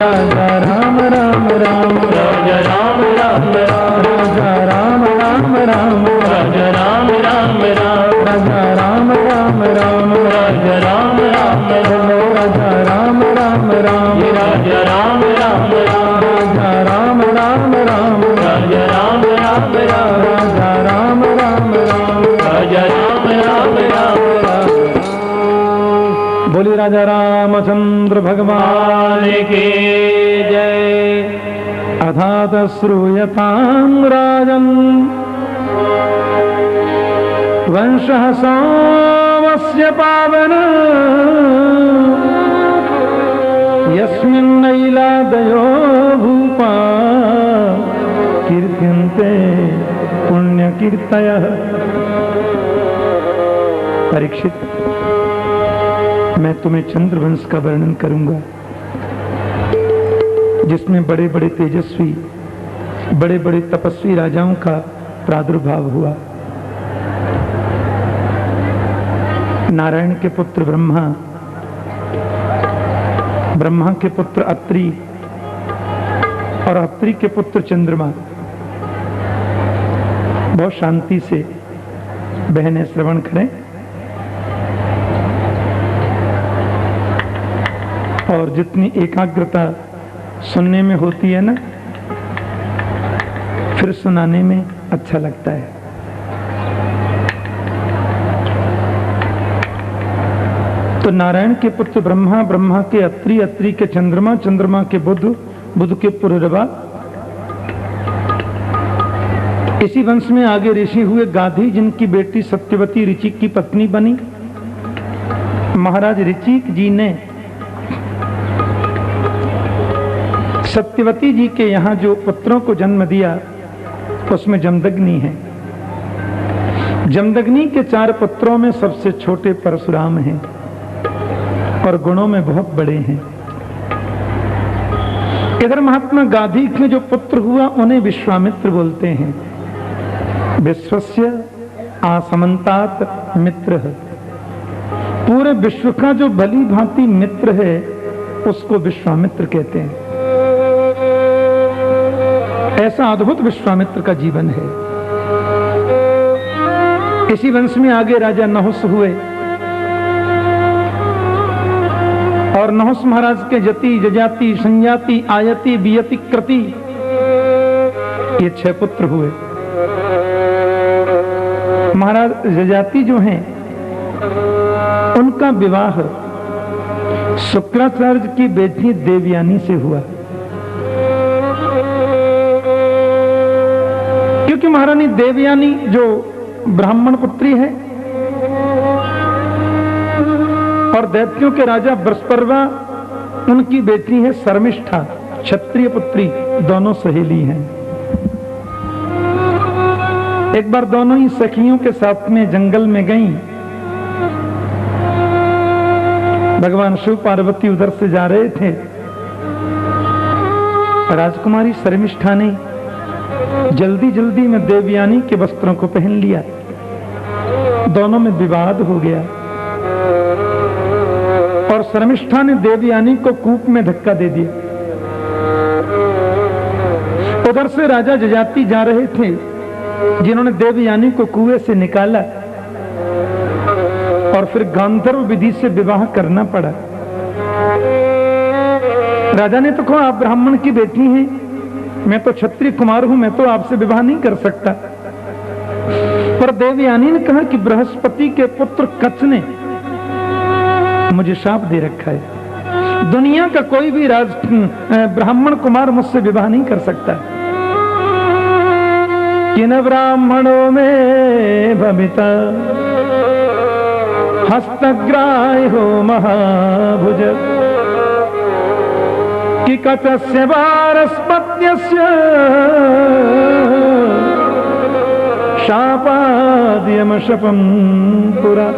राजा राम राम राम राजा राम राम राम राजा राम राम राम राजा राम राम राम राजा राम राम राम राजा राम राम बोलो राजा राम राम राम राजा राम राम राम राजा राम राम राम राजा राम राम राम राजा राम राम राम राजा राम राम राम बोली राजा रामचंद्र भगवान की जय। अथात श्रूयतां राजन् वंशः सोमस्य पावन यस्मिन्नैलादयो भूपा कीर्त्यन्ते पुण्यकीर्तयः। परीक्षित, मैं तुम्हें चंद्रवंश का वर्णन करूंगा जिसमें बड़े बड़े तेजस्वी, बड़े बड़े तपस्वी राजाओं का प्रादुर्भाव हुआ। नारायण के पुत्र ब्रह्मा, ब्रह्मा के पुत्र अत्रि और अत्रि के पुत्र चंद्रमा बहुत शांति से बहनें श्रवण करें और जितनी एकाग्रता सुनने में होती है ना, फिर सुनाने में अच्छा लगता है। तो नारायण के पुत्र ब्रह्मा, ब्रह्मा के अत्रि, अत्रि के चंद्रमा, चंद्रमा के बुध, बुध के पुरुरवा। इसी वंश में आगे ऋषि हुए गाधी, जिनकी बेटी सत्यवती ऋचिक की पत्नी बनी। महाराज ऋचिक जी ने सत्यवती जी के यहाँ जो पुत्रों को जन्म दिया उसमें जमदग्नि है। जमदग्नि के 4 पुत्रों में सबसे छोटे परशुराम हैं और गुणों में बहुत बड़े हैं। इधर महात्मा गाधी में जो पुत्र हुआ उन्हें विश्वामित्र बोलते हैं। विश्वस्य आसमंतात मित्र, पूरे विश्व का जो भली भांति मित्र है उसको विश्वामित्र कहते हैं। ऐसा अद्भुत विश्वामित्र का जीवन है। इसी वंश में आगे राजा नहुस हुए और नहुस महाराज के जति, जजाति, संजाति, आयति, बियति, कृति, ये 6 पुत्र हुए। महाराज जजाति जो हैं उनका विवाह शुक्राचार्य की बेटी देवयानी से हुआ, क्योंकि महारानी देवयानी जो ब्राह्मण पुत्री है और दैत्यों के राजा बृहस्पति उनकी बेटी है शर्मिष्ठा, क्षत्रिय पुत्री, दोनों सहेली हैं। एक बार दोनों ही सखियों के साथ में जंगल में गईं। भगवान शिव पार्वती उधर से जा रहे थे। राजकुमारी शर्मिष्ठा ने जल्दी जल्दी में देवयानी के वस्त्रों को पहन लिया। दोनों में विवाद हो गया और शर्मिष्ठा ने देवयानी को कूप में धक्का दे दिया। उधर से राजा जजाति जा रहे थे, जिन्होंने देवयानी को कुएं से निकाला और फिर गांधर्व विधि से विवाह करना पड़ा। राजा ने तो कहा, आप ब्राह्मण की बेटी हैं, मैं तो क्षत्रिय कुमार हूं, मैं तो आपसे विवाह नहीं कर सकता। पर देवयानी ने कहा कि बृहस्पति के पुत्र कच्छ ने मुझे शाप दे रखा है, दुनिया का कोई भी ब्राह्मण कुमार मुझसे विवाह नहीं कर सकता। किन ब्राह्मणों में भविता हस्तग्राह्य हो महाभुज कि कचस्य वारस्पत्यस्य शापाद्यम शपम पुरा।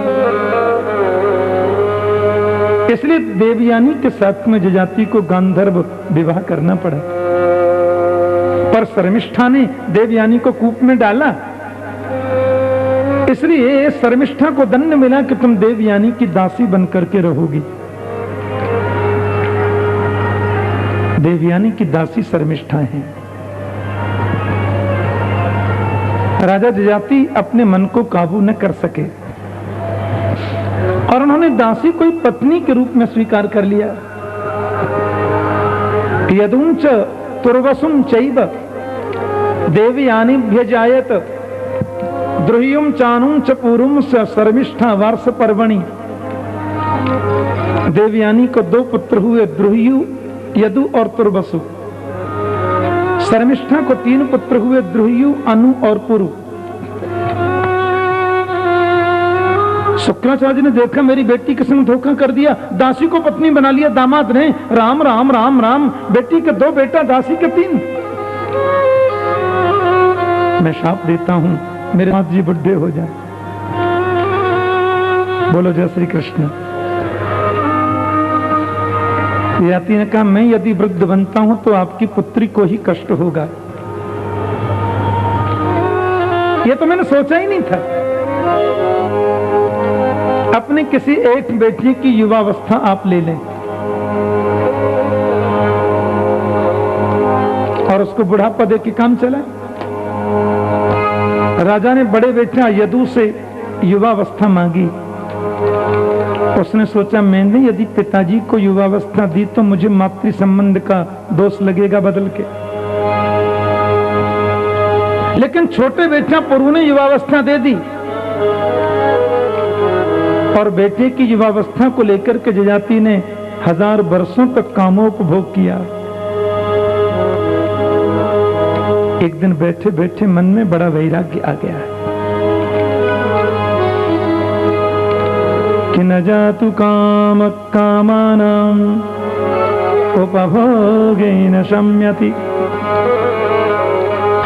इसलिए देवयानी के साथ में जजाति को गांधर्व विवाह करना पड़ा। पर शर्मिष्ठा ने देवयानी को कूप में डाला, इसलिए शर्मिष्ठा को दंड मिला कि तुम देवयानी की दासी बनकर के रहोगी। देवयानी की दासी शर्मिष्ठा हैं। राजा जजाति अपने मन को काबू न कर सके और उन्होंने दासी को पत्नी के रूप में स्वीकार कर लिया। यदुंच तुर्वसुम चैव देवयानीभ्य जायत द्रुह्युम चानुम च पूर्वम शर्मिष्ठा वार्ष पर्वणि। देवयानी को 2 पुत्र हुए, द्रुह्यु, यदु और तुर्वसु। शर्मिष्ठा को 3 पुत्र हुए, द्रुह्यु, अनु और पुरु। शुक्राचार्य ने देखा मेरी बेटी के संग धोखा कर दिया, दासी को पत्नी बना लिया, दामाद ने राम राम राम राम, बेटी के 2 बेटा, दासी के 3। मैं शाप देता हूं मेरे माता जी बुढ़े हो जाए। बोलो जय श्री कृष्ण। याति ने कहा मैं यदि वृद्ध बनता हूं तो आपकी पुत्री को ही कष्ट होगा। यह तो मैंने सोचा ही नहीं था। अपने किसी एक बेटी की युवावस्था आप ले लें और उसको बुढ़ापा दे के काम चला। राजा ने बड़े बेटा यदु से युवावस्था मांगी। उसने सोचा मैंने यदि पिताजी को युवावस्था दी तो मुझे मातृ संबंध का दोष लगेगा बदल के। लेकिन छोटे बेटा पुरु ने युवावस्था दे दी और बेटे की युवावस्था को लेकर के जजाति ने 1000 वर्षों तक कामोपभोग किया। एक दिन बैठे बैठे मन में बड़ा वैराग्य आ गया कि न जातु काम कामानां उपभोगेन शम्यति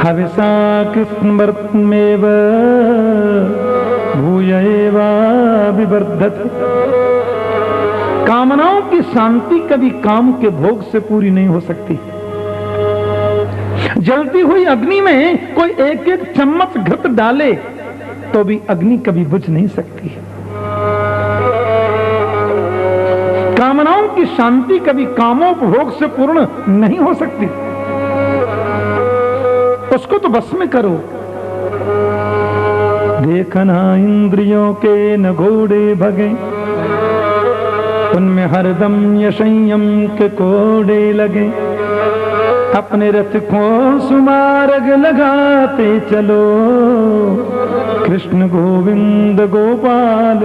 हविषा कृष्णवर्तमेव भूय एवाभिवर्धते। कामनाओं की शांति कभी काम के भोग से पूरी नहीं हो सकती। जलती हुई अग्नि में कोई एक एक चम्मच घृत डाले तो भी अग्नि कभी बुझ नहीं सकती। कामनाओं की शांति कभी कामोपभोग से पूर्ण नहीं हो सकती। उसको तो बस में करो। देखना इंद्रियों के न घोड़े भगे, उनमें हरदम यशयम के कोड़े लगे। अपने रथ को सुमार्ग लगाते चलो, कृष्ण गोविंद गोपाल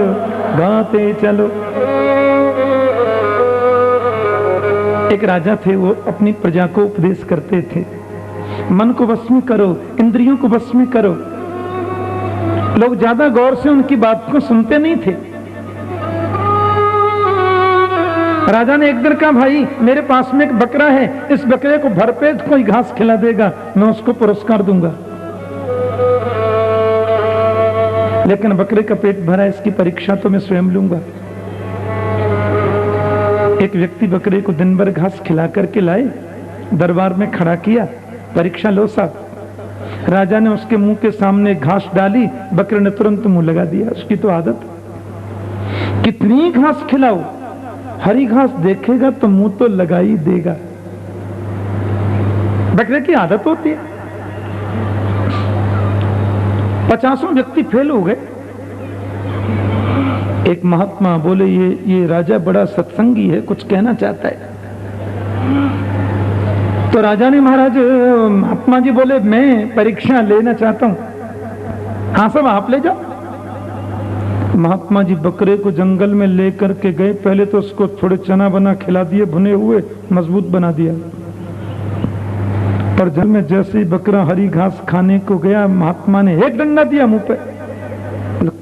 गाते चलो। एक राजा थे, वो अपनी प्रजा को उपदेश करते थे, मन को वश में करो, इंद्रियों को वश में करो। लोग ज्यादा गौर से उनकी बात को सुनते नहीं थे। राजा ने एक दिन कहा भाई मेरे पास में एक बकरा है, इस बकरे को भरपेट कोई घास खिला देगा मैं उसको पुरस्कार दूंगा। लेकिन बकरे का पेट भरा, इसकी परीक्षा तो मैं स्वयं लूंगा। एक व्यक्ति बकरे को दिन भर घास खिला करके लाए, दरबार में खड़ा किया, परीक्षा लो साहब। राजा ने उसके मुंह के सामने घास डाली, बकरे ने तुरंत मुंह लगा दिया। उसकी तो आदत, कितनी घास खिलाओ, हरी घास देखेगा तो मुंह तो लगा ही देगा। बकरे की आदत होती है। 50 व्यक्ति फेल हो गए। एक महात्मा बोले ये राजा बड़ा सत्संगी है, कुछ कहना चाहता है। तो राजा ने महाराज महात्मा जी बोले मैं परीक्षा लेना चाहता हूं। हाँ सब आप ले जाओ। महात्मा जी बकरे को जंगल में लेकर के गए। पहले तो उसको थोड़े चना बना खिला दिए, भुने हुए, मजबूत बना दिया। पर जल में जैसे ही बकरा हरी घास खाने को गया, महात्मा ने एक डंडा दिया मुंह पे,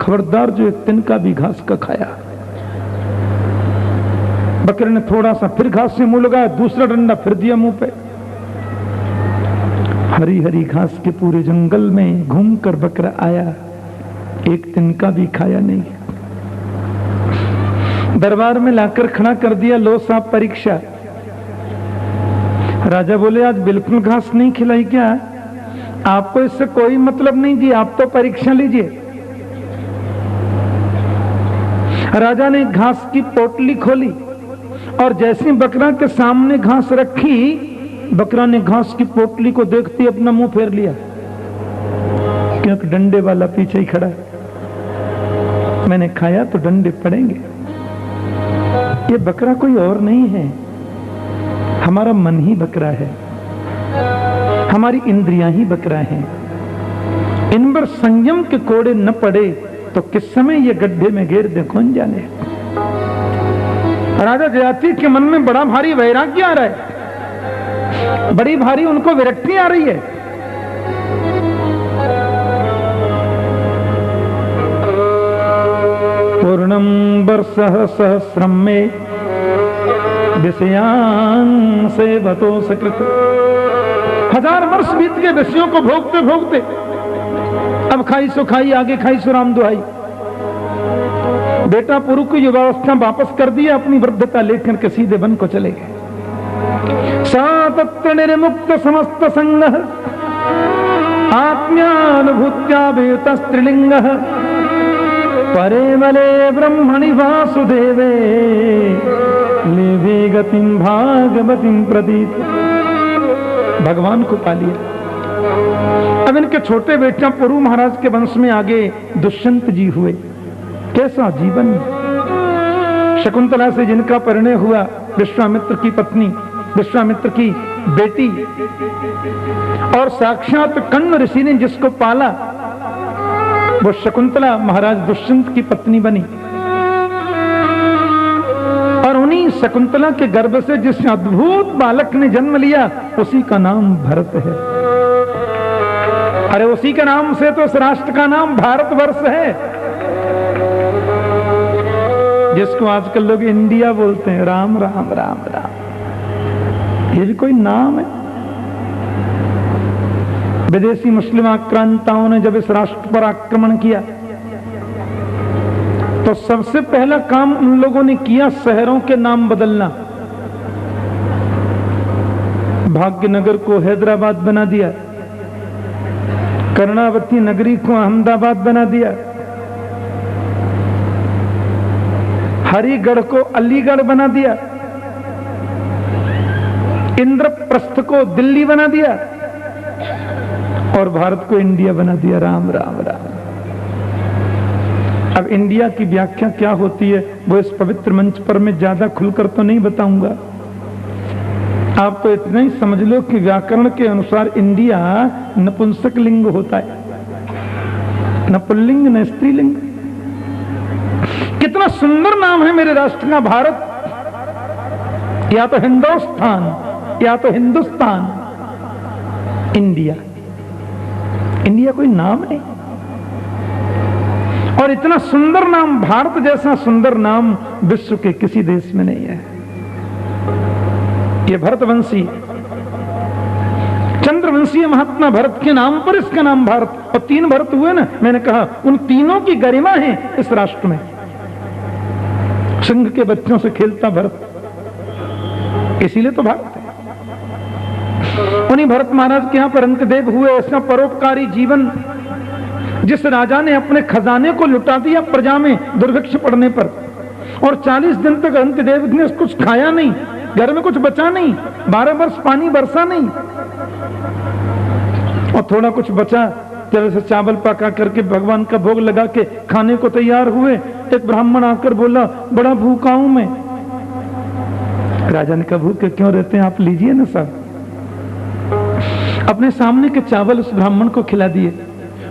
खबरदार जो एक तिनका भी घास का खाया। बकरे ने थोड़ा सा फिर घास से मुंह लगाया, दूसरा डंडा फिर दिया मुंह पे। हरी हरी घास के पूरे जंगल में घूमकर बकरा आया, एक तिनका भी खाया नहीं। दरबार में लाकर खड़ा कर दिया, लो साहब परीक्षा। राजा बोले आज बिल्कुल घास नहीं खिलाई क्या? आपको इससे कोई मतलब नहीं जी, आप तो परीक्षा लीजिए। राजा ने घास की पोटली खोली और जैसे बकरा के सामने घास रखी, बकरा ने घास की पोटली को देखते अपना मुंह फेर लिया, क्योंकि डंडे वाला पीछे ही खड़ा है। मैंने खाया तो डंडे पड़ेंगे। ये बकरा कोई और नहीं है, हमारा मन ही बकरा है, हमारी इंद्रियां ही बकरा हैं। इन पर संयम के कोड़े न पड़े तो किस समय ये गड्ढे में गिर दे कौन जाने। राजा जयाति के मन में बड़ा भारी वैराग्य आ रहा है, बड़ी भारी उनको विरक्ति आ रही है। पूर्णम वर्षः सहस्रम में विषयान सेवतो सकृत। 1000 वर्ष बीत गए विषयों को भोगते भोगते। अब खाई सो खाई, आगे खाई सो राम दुहाई। बेटा पुरु को युवावस्था वापस कर दिया, अपनी वृद्धता लेकर के सीधे वन को चले गए। सातत्र निर्मुक्त समस्त संग आत्म्यानुभूत्या वियुत स्त्रीलिंग परे मले ब्रह्मणि वासुदेवे लेवे गतिम भागवतीम प्रतीत। भगवान को पा लिया। अब इनके छोटे बेटा पुरु महाराज के वंश में आगे दुष्यंत जी हुए। कैसा जीवन। शकुंतला से जिनका परिणय हुआ, विश्वामित्र की पत्नी, विश्वामित्र की बेटी, और साक्षात कण्व ऋषि ने जिसको पाला वो शकुंतला महाराज दुष्यंत की पत्नी बनी। और उन्हीं शकुंतला के गर्भ से जिस अद्भुत बालक ने जन्म लिया उसी का नाम भरत है। अरे उसी के नाम से तो इस राष्ट्र का नाम भारतवर्ष है, जिसको आजकल लोग इंडिया बोलते हैं। राम राम राम राम, ये भी कोई नाम है? विदेशी मुस्लिम आक्रांताओं ने जब इस राष्ट्र पर आक्रमण किया तो सबसे पहला काम उन लोगों ने किया शहरों के नाम बदलना। भाग्यनगर को हैदराबाद बना दिया, कर्णावती नगरी को अहमदाबाद बना दिया, हरिगढ़ को अलीगढ़ बना दिया, इंद्रप्रस्थ को दिल्ली बना दिया और भारत को इंडिया बना दिया। राम राम राम। अब इंडिया की व्याख्या क्या होती है वो इस पवित्र मंच पर मैं ज्यादा खुलकर तो नहीं बताऊंगा। आप तो इतना ही समझ लो कि व्याकरण के अनुसार इंडिया नपुंसक लिंग होता है, न पुल्लिंग न स्त्रीलिंग। कितना सुंदर नाम है मेरे राष्ट्र का भारत। या तो हिंदुस्तान या तो हिंदुस्तान। इंडिया, इंडिया कोई नाम नहीं। और इतना सुंदर नाम, भारत जैसा सुंदर नाम विश्व के किसी देश में नहीं है। ये भरतवंशी चंद्रवंशीय महात्मा भरत के नाम पर इसका नाम भारत। और 3 भरत हुए ना, मैंने कहा उन तीनों की गरिमा है इस राष्ट्र में। सिंह के बच्चों से खेलता भरत, इसीलिए तो भारत है। उन्हीं भरत महाराज के यहां पर अंतदेव हुए। ऐसा परोपकारी जीवन, जिस राजा ने अपने खजाने को लुटा दिया प्रजा में दुर्भिक्ष पड़ने पर, और 40 दिन तक अंतदेव ने कुछ खाया नहीं, घर में कुछ बचा नहीं, 12 वर्ष पानी बरसा नहीं, और थोड़ा कुछ बचा तरह से चावल पका करके भगवान का भोग लगा के खाने को तैयार हुए। एक ब्राह्मण आकर बोला, बड़ा भूखा हूं मैं। राजा ने कहा, भूखे क्यों रहते हैं आप, लीजिए ना सब। अपने सामने के चावल उस ब्राह्मण को खिला दिए।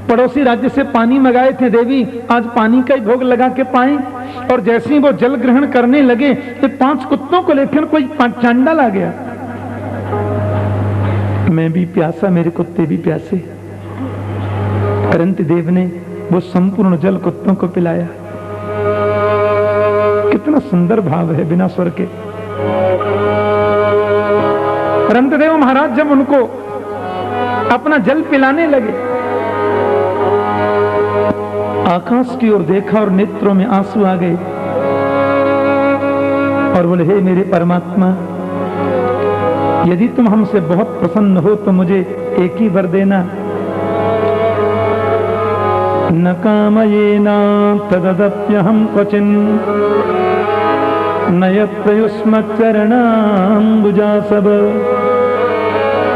पड़ोसी राज्य से पानी मंगाए थे, देवी आज पानी का ही भोग लगा के पाए। और जैसे ही वो जल ग्रहण करने लगे तो 5 कुत्तों को लेकर कोई चांडाल आ गया। मैं भी प्यासा, मेरे कुत्ते भी प्यासे। परंतु देव ने वो संपूर्ण जल कुत्तों को पिलाया। कितना सुंदर भाव है बिना स्वर के। रंतदेव महाराज जब उनको अपना जल पिलाने लगे, आकाश की ओर देखा और नेत्रों में आंसू आ गए और बोले, हे मेरे परमात्मा, यदि तुम हमसे बहुत प्रसन्न हो तो मुझे एक ही वर देना। न कामयेना तदप्यहं क्वचिन् नयत्युष्म चरणाम्बुजा सब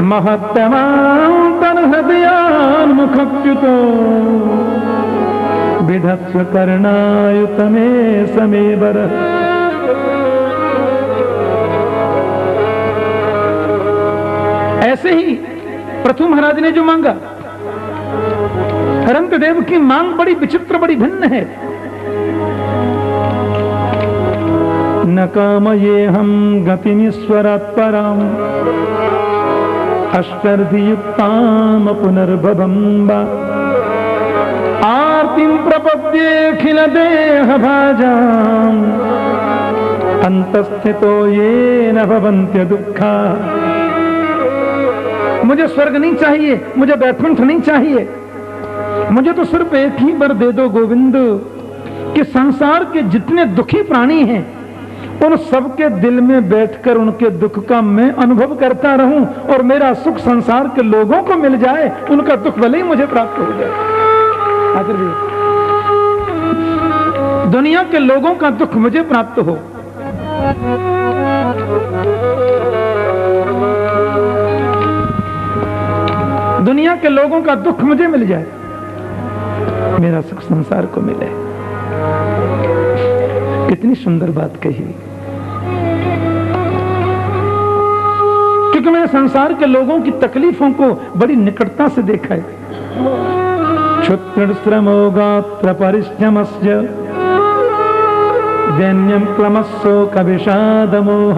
महत्तमां हृदयान्मुखच्युतो विधत्स्व कर्णायुत मे समेवर। ऐसे ही पृथु महाराज ने जो मांगा, रंतदेव की मांग बड़ी विचित्र, बड़ी भिन्न है। न कामये हम गतिमीश्वरात् पराम अष्टर्धियुक्ताम पुनर्भवम्बा आर्तिं प्रपद्येऽखिल देह भाजाम अंतस्थितो येन भवन्त्य दुःखा। मुझे स्वर्ग नहीं चाहिए, मुझे वैकुंठ नहीं चाहिए, मुझे तो सिर्फ एक ही वर दे दो गोविंद कि संसार के जितने दुखी प्राणी हैं उन सबके दिल में बैठकर उनके दुख का मैं अनुभव करता रहूं और मेरा सुख संसार के लोगों को मिल जाए, उनका दुख भले ही मुझे प्राप्त हो जाए। दुनिया के लोगों का दुख मुझे प्राप्त हो। दुनिया के लोगों का दुख मुझे मिल जाए, मेरा सुख संसार को मिले। कितनी सुंदर बात कही, क्योंकि मैंने संसार के लोगों की तकलीफों को बड़ी निकटता से देखा है। क्षुत्र श्रमो गात्र परिश्रमस्य दैन्यं क्लमस्सो कविषाद मोह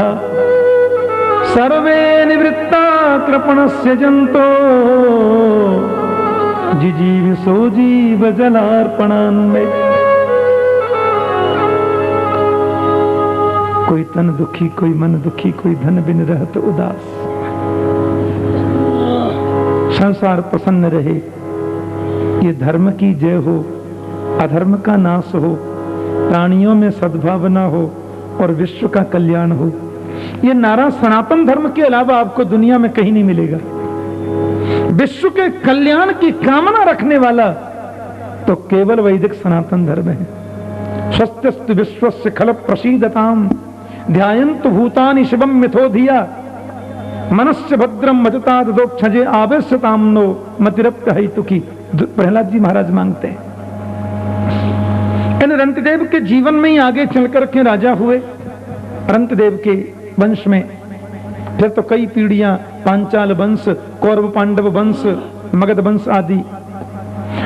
सर्वे निवृत्ता कृपणस्य जंतो जिजीविषो जीव जलार्पणान्मे। कोई तन दुखी, कोई मन दुखी, कोई धन बिन रहत उदास। संसार प्रसन्न रहे, ये धर्म की जय हो, अधर्म का नाश हो, प्राणियों में सद्भावना हो और विश्व का कल्याण हो। ये नारा सनातन धर्म के अलावा आपको दुनिया में कहीं नहीं मिलेगा। विश्व के कल्याण की कामना रखने वाला तो केवल वैदिक सनातन धर्म है। स्वस्त्यस्तु विश्वस्य खल प्रसीदताम ध्यायन्तु भूतानि शिवम मिथो धिया मनस्य भद्रम मजता दोक्षजे आवेशताम नो मतिरप्य हेतुकी। प्रहलाद जी महाराज मांगते हैं। इन रंतदेव के जीवन में ही आगे चलकर के राजा हुए। रंतदेव के वंश में फिर तो कई पीढ़ियां, पांचाल वंश, कौरव पांडव वंश, मगध वंश आदि।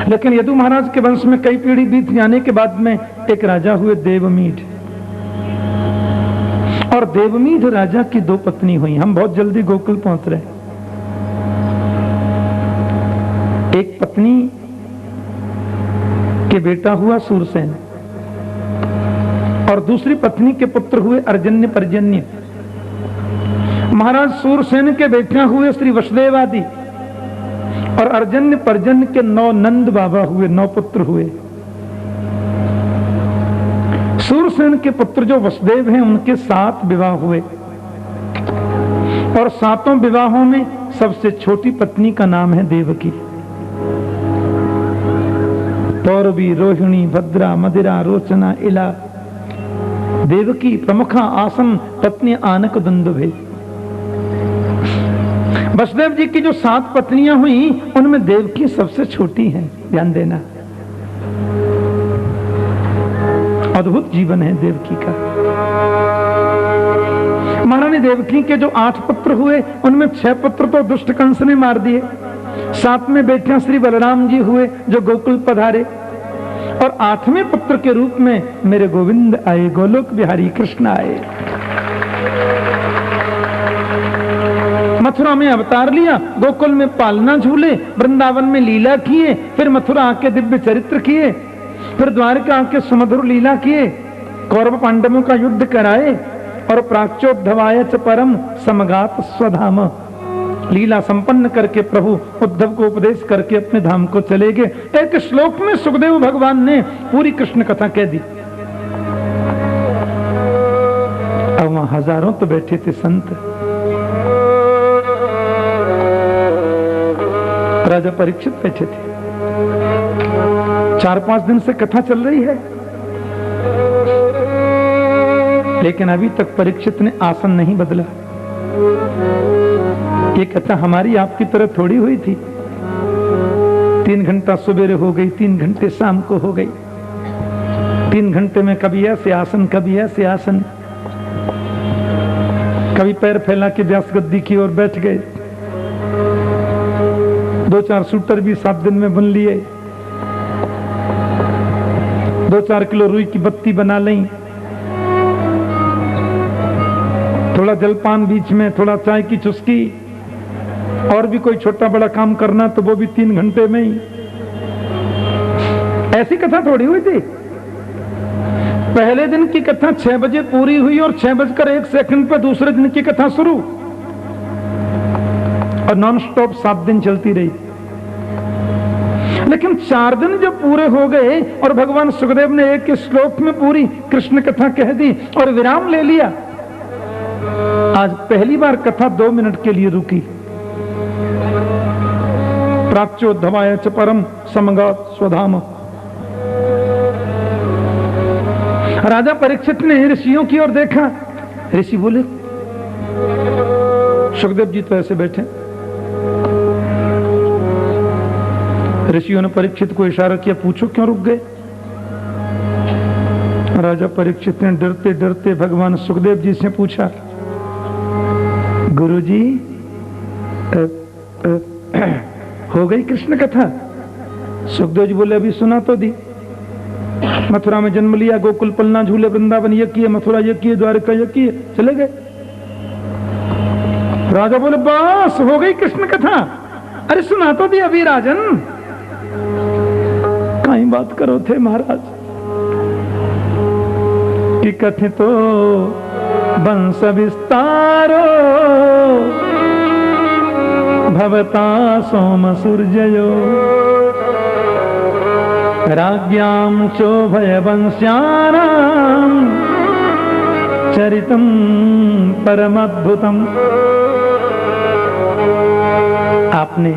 लेकिन यदु महाराज के वंश में कई पीढ़ी बीत जाने के बाद में एक राजा हुए देवमीढ़। और देवमीढ़ राजा की दो पत्नी हुई। हम बहुत जल्दी गोकुल पहुंच रहे हैं। एक पत्नी के बेटा हुआ सूरसेन और दूसरी पत्नी के पुत्र हुए अर्जन्य पर्जन्य। महाराज सूरसेन के बेटा हुए श्री वसुदेव आदि और अर्जन्य पर्जन्य के 9 नंद बाबा हुए, 9 पुत्र हुए। सूरसेन के पुत्र जो वसुदेव हैं उनके 7 विवाह हुए और 7 विवाहों में सबसे छोटी पत्नी का नाम है देवकी। पौरवी, रोहिणी, भद्रा, मदिरा, रोचना, इला। देवकी प्रमुखा आसन पत्नी आनक दुंदुभे। वसुदेव जी की जो 7 पत्नियां हुई उनमें देवकी सबसे छोटी है। ध्यान देना, अद्भुत जीवन है देवकी का। महारानी देवकी के जो 8 पुत्र हुए उनमें 6 पुत्र तो दुष्ट कंस ने मार दिए। 7 में बेटियां श्री बलराम जी हुए जो गोकुल पधारे और 8वें पुत्र के रूप में मेरे गोविंद आए, गोलोक बिहारी कृष्ण आए। मथुरा में अवतार लिया, गोकुल में पालना झूले, वृंदावन में लीला किए, फिर मथुरा आके दिव्य चरित्र किए, फिर द्वारका आके सुमधुर लीला किए, कौरव पांडवों का युद्ध कराए और प्राच्योद्धवाय च परम समगात स्वधाम। लीला संपन्न करके प्रभु उद्धव को उपदेश करके अपने धाम को चले गए। एक श्लोक में सुखदेव भगवान ने पूरी कृष्ण कथा कह दी। अब वहां हजारों तो बैठे थे संत। राजा परीक्षित बैठे थे। 4-5 दिन से कथा चल रही है। लेकिन अभी तक परीक्षित ने आसन नहीं बदला। ये कथा हमारी आपकी तरह थोड़ी हुई थी। 3 घंटा सुबेरे हो गई, 3 घंटे शाम को हो गई। 3 घंटे में कभी ऐसे आसन, कभी ऐसे आसन, कभी पैर फैला के व्यास गद्दी की ओर बैठ गए। 2-4 सूटर भी 7 दिन में बन लिए। 2-4 किलो रुई की बत्ती बना ली। थोड़ा जलपान बीच में, थोड़ा चाय की चुस्की, और भी कोई छोटा बड़ा काम करना तो वो भी 3 घंटे में ही। ऐसी कथा थोड़ी हुई थी। पहले दिन की कथा 6 बजे पूरी हुई और 6:01 पर दूसरे दिन की कथा शुरू, और नॉन स्टॉप 7 दिन चलती रही। लेकिन 4 दिन जब पूरे हो गए और भगवान सुखदेव ने एक श्लोक में पूरी कृष्ण कथा कह दी और विराम ले लिया, आज पहली बार कथा 2 मिनट के लिए रुकी। प्राच्योद्धवाय च परम समगात स्वधाम। राजा परीक्षित ने ऋषियों की ओर देखा। ऋषि बोले, सुखदेव जी तो ऐसे बैठे। ऋषियों ने परीक्षित को इशारा किया, पूछो क्यों रुक गए। राजा परीक्षित ने डरते डरते भगवान सुखदेव जी से पूछा, गुरुजी हो गई कृष्ण कथा। सुखदेव जी बोले, अभी सुना तो दी। मथुरा में जन्म लिया, गोकुल पलना झूले, वृंदावन ये किए, मथुरा ये किए, द्वारका ये किए, चले गए। राजा बोले, बस हो गई कृष्ण कथा। अरे सुना तो दी अभी राजन। कहीं बात करो थे महाराज कि कथितो वंश विस्तारो भवता सोम सूर्ययो राज्ञां चोभय वंश्यानां चरितं परमद्भुतम्। आपने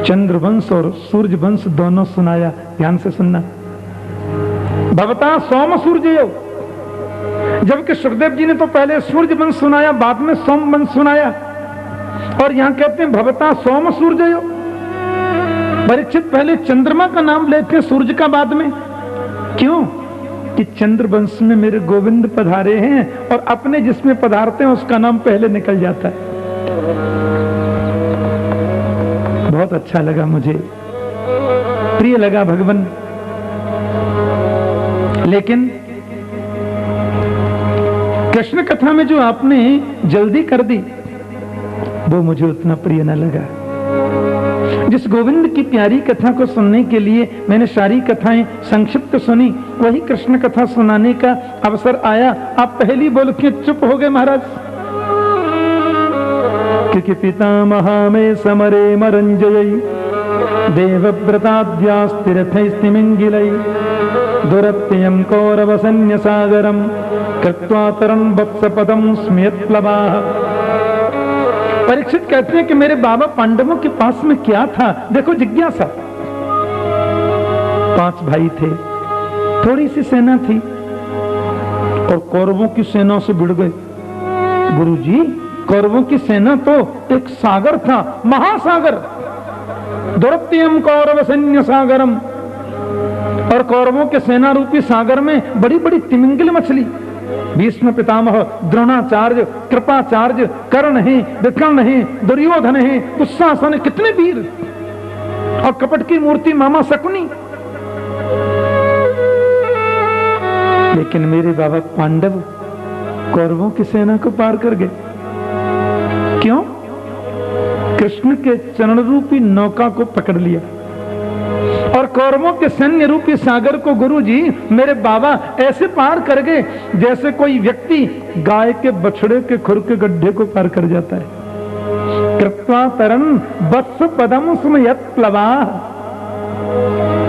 चंद्रवंश और सूर्य वंश दोनों सुनाया। ध्यान से सुनना। भवता सोम सूर्ययो, जबकि सुखदेव जी ने तो पहले सूर्य वंश सुनाया, बाद में सोम वंश सुनाया, और यहां कहते हैं भवता सोम सूर्ययो। परीक्षित पहले चंद्रमा का नाम लेते हैं, सूर्य का बाद में। क्यों? कि चंद्रवंश में मेरे गोविंद पधारे हैं, और अपने जिसमें पधारते हैं उसका नाम पहले निकल जाता है। बहुत अच्छा लगा, मुझे प्रिय लगा भगवान। लेकिन कृष्ण कथा में जो आपने जल्दी कर दी वो मुझे उतना प्रिय न लगा। जिस गोविंद की प्यारी कथा को सुनने के लिए मैंने सारी कथाएं संक्षिप्त सुनी, वही कृष्ण कथा सुनाने का अवसर आया, आप पहली बोल के चुप हो गए महाराज। क्योंकि पितामहा में समरे मरंजयी देवव्रताद्यास्तिरथैस्तिमिंगिलै दुरत्ययं कौरव सैन्य सागरम कृत्वा तरन् वत्सपदं स्मयत्प्लवाः। परीक्षित कहते हैं कि मेरे बाबा पांडवों के पास में क्या था। देखो जिज्ञासा। 5 भाई थे, थोड़ी सी सेना थी, और कौरवों की सेना से भिड़ गए। गुरुजी, कौरवों की सेना तो एक सागर था, महासागर। दुरत्यम कौरव सैन्य सागरम, और कौरवों के सेना रूपी सागर में बड़ी बड़ी तिमिंगिल मछली। भीष्म पितामह, द्रोणाचार्य, कृपाचार्य, कर्ण है, विकर्ण है, दुर्योधन है, दुशासन, कितने वीर, और कपट की मूर्ति मामा शकुनी। लेकिन मेरे बाबा पांडव कौरवों की सेना को पार कर गए। क्यों? कृष्ण के चरण रूपी नौका को पकड़ लिया, और कौरवों के सैन्य रूपी सागर को गुरुजी मेरे बाबा ऐसे पार कर गए जैसे कोई व्यक्ति गाय के बछड़े के खुर के गड्ढे को पार कर जाता है। कृत्वा तरन वत्स पदम स्मयत् प्लवाः।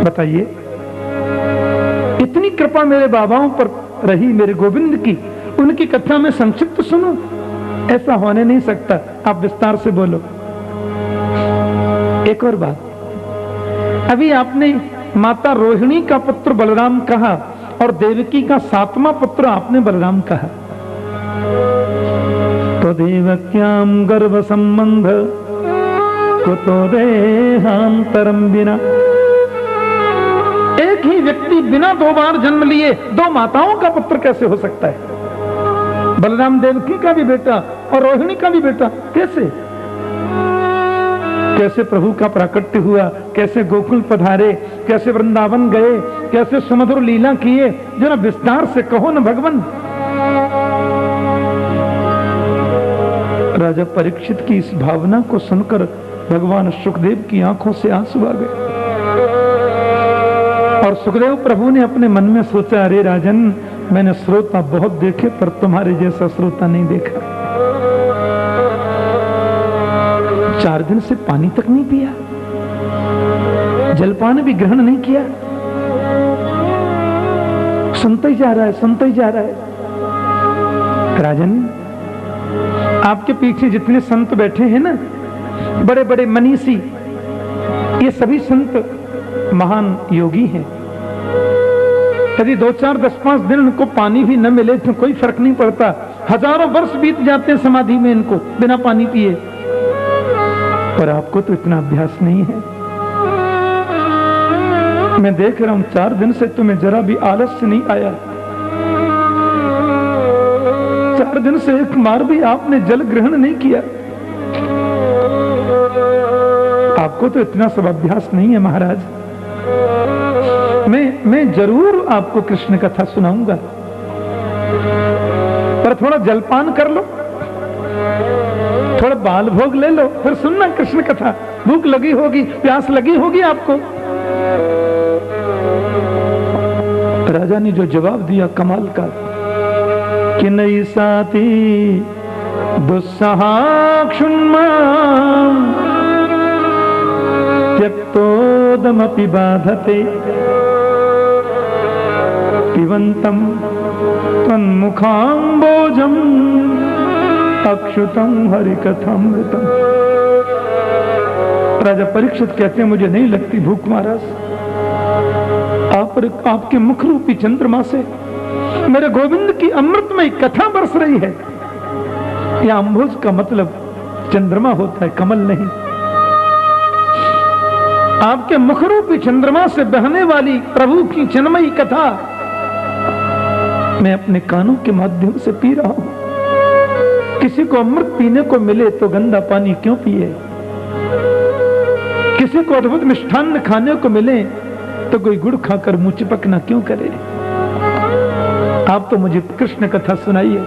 बताइए, इतनी कृपा मेरे बाबाओं पर रही, मेरे गोविंद की, उनकी कथा में संक्षिप्त सुनूं, ऐसा होने नहीं सकता। आप विस्तार से बोलो। एक और बात, अभी आपने माता रोहिणी का पुत्र बलराम कहा, और देवकी का 7वां पुत्र आपने बलराम कहा। तो देवक्याम गर्भ संबंध कुतो देहांतरम बिना। एक ही व्यक्ति बिना 2 बार जन्म लिए 2 माताओं का पुत्र कैसे हो सकता है? बलराम देवकी का भी बेटा और रोहिणी का भी बेटा, कैसे कैसे प्रभु का प्राकट्य हुआ, कैसे गोकुल पधारे, कैसे वृंदावन गए, कैसे सुमधुर लीला किए, जरा विस्तार से कहो न भगवान। राजा परीक्षित की इस भावना को सुनकर भगवान सुखदेव की आंखों से आंसू आ गए और सुखदेव प्रभु ने अपने मन में सोचा, अरे राजन, मैंने श्रोता बहुत देखे पर तुम्हारे जैसा श्रोता नहीं देखा। 4 दिन से पानी तक नहीं पिया, जलपान भी ग्रहण नहीं किया, सुनते ही जा रहा है, सुनते ही जा रहा है। राजन, आपके पीछे जितने संत बैठे हैं ना, बड़े बड़े मनीषी, ये सभी संत महान योगी हैं। यदि 2, 4, 10, 5 दिन इनको पानी भी न मिले तो कोई फर्क नहीं पड़ता। हजारों वर्ष बीत जाते हैं समाधि में इनको बिना पानी पिए, पर आपको तो इतना अभ्यास नहीं है। मैं देख रहा हूं 4 दिन से तुम्हें जरा भी आलस्य नहीं आया। 4 दिन से एक बार भी आपने जल ग्रहण नहीं किया। आपको तो इतना सब अभ्यास नहीं है महाराज। मैं जरूर आपको कृष्ण कथा सुनाऊंगा, पर थोड़ा जलपान कर लो, थोड़ा बाल भोग ले लो, फिर सुनना कृष्ण कथा। भूख लगी होगी, प्यास लगी होगी आपको। राजा ने जो जवाब दिया कमाल का, कि नई साथी दुस्सहाक्षुन्मा त्यक्तोदमपि बाधते पिबन्तं तन्मुखाम्बोजम् अक्षुतम हरिकथामृतम। राजा परीक्षित कहते हैं, मुझे नहीं लगती भूख महाराज। आपके मुख रूपी चंद्रमा से मेरे गोविंद की अमृतमय कथा बरस रही है। यह अम्भुज का मतलब चंद्रमा होता है, कमल नहीं। आपके मुख रूपी चंद्रमा से बहने वाली प्रभु की चिन्मयी कथा मैं अपने कानों के माध्यम से पी रहा हूं। किसी को अमृत पीने को मिले तो गंदा पानी क्यों पिए? किसी को अद्भुत मिष्ठान्न खाने को मिले तो कोई गुड़ खाकर मुंह चिपकना क्यों करे? आप तो मुझे कृष्ण कथा सुनाइए,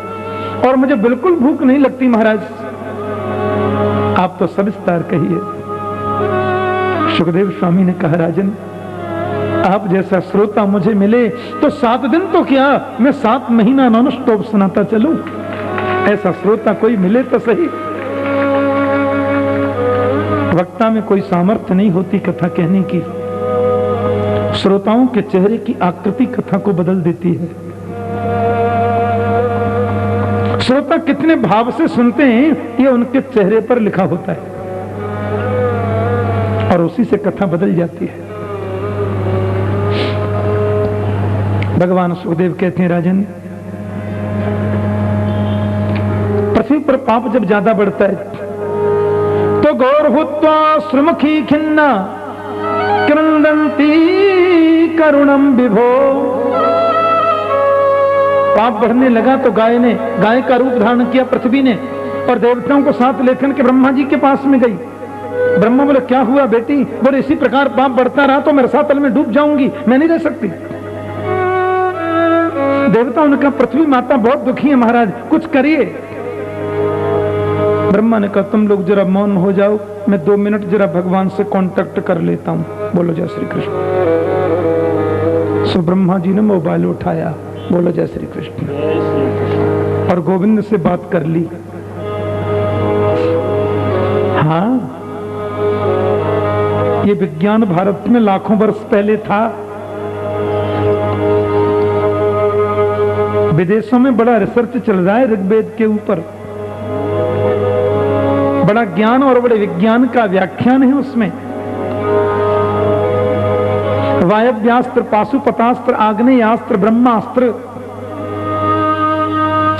और मुझे बिल्कुल भूख नहीं लगती महाराज। आप तो सविस्तार कहिए। सुखदेव स्वामी ने कहा, राजन, आप जैसा श्रोता मुझे मिले तो 7 दिन तो क्या, मैं 7 महीना नॉन स्टॉप सुनाता चलूं। ऐसा श्रोता कोई मिले तो सही। वक्ता में कोई सामर्थ्य नहीं होती कथा कहने की, श्रोताओं के चेहरे की आकृति कथा को बदल देती है। श्रोता कितने भाव से सुनते हैं ये उनके चेहरे पर लिखा होता है, और उसी से कथा बदल जाती है। भगवान सुखदेव कहते हैं, राजन, पृथ्वी पर पाप जब ज्यादा बढ़ता है तो गौर भूत्वा श्रमुखी खिन्ना क्रंदंती करुणम विभो। पाप बढ़ने लगा तो गाय का रूप धारण किया पृथ्वी ने, और देवताओं को साथ लेकर के ब्रह्मा जी के पास में गई। ब्रह्मा बोले, क्या हुआ बेटी? बोले, इसी प्रकार पाप बढ़ता रहा तो मैं रसातल में डूब जाऊंगी, मैं नहीं रह सकती। देवताओं ने कहा, पृथ्वी माता बहुत दुखी है महाराज, कुछ करिए। ब्रह्मा ने कहा, तुम लोग जरा मौन हो जाओ, मैं 2 मिनट जरा भगवान से कांटेक्ट कर लेता हूं। बोलो जय श्री कृष्ण। सो ब्रह्मा जी ने मोबाइल उठाया, बोलो जय श्री कृष्ण, और गोविंद से बात कर ली। हाँ, ये विज्ञान भारत में लाखों वर्ष पहले था। विदेशों में बड़ा रिसर्च चल रहा है ऋग्वेद के ऊपर, बड़ा ज्ञान और बड़े विज्ञान का व्याख्यान है उसमें। वायव्यास्त्र, पाशुपतास्त्र, आग्नेयास्त्र, ब्रह्मास्त्र,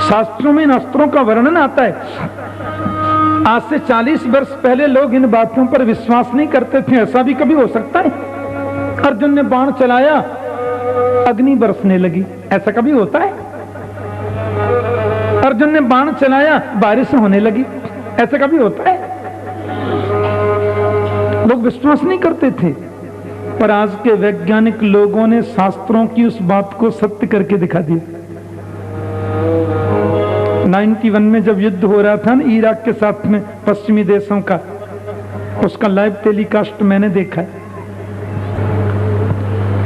शास्त्रों में इन अस्त्रों का वर्णन आता है। आज से 40 वर्ष पहले लोग इन बातों पर विश्वास नहीं करते थे। ऐसा भी कभी हो सकता है? अर्जुन ने बाण चलाया, अग्नि बरसने लगी, ऐसा कभी होता है? अर्जुन ने बाण चलाया, बारिश होने लगी, ऐसा कभी होता है? लोग विश्वास नहीं करते थे, पर आज के वैज्ञानिक लोगों ने शास्त्रों की उस बात को सत्य करके दिखा दिया। 91 में जब युद्ध हो रहा था ना इराक के साथ में पश्चिमी देशों का, उसका लाइव टेलीकास्ट मैंने देखा है।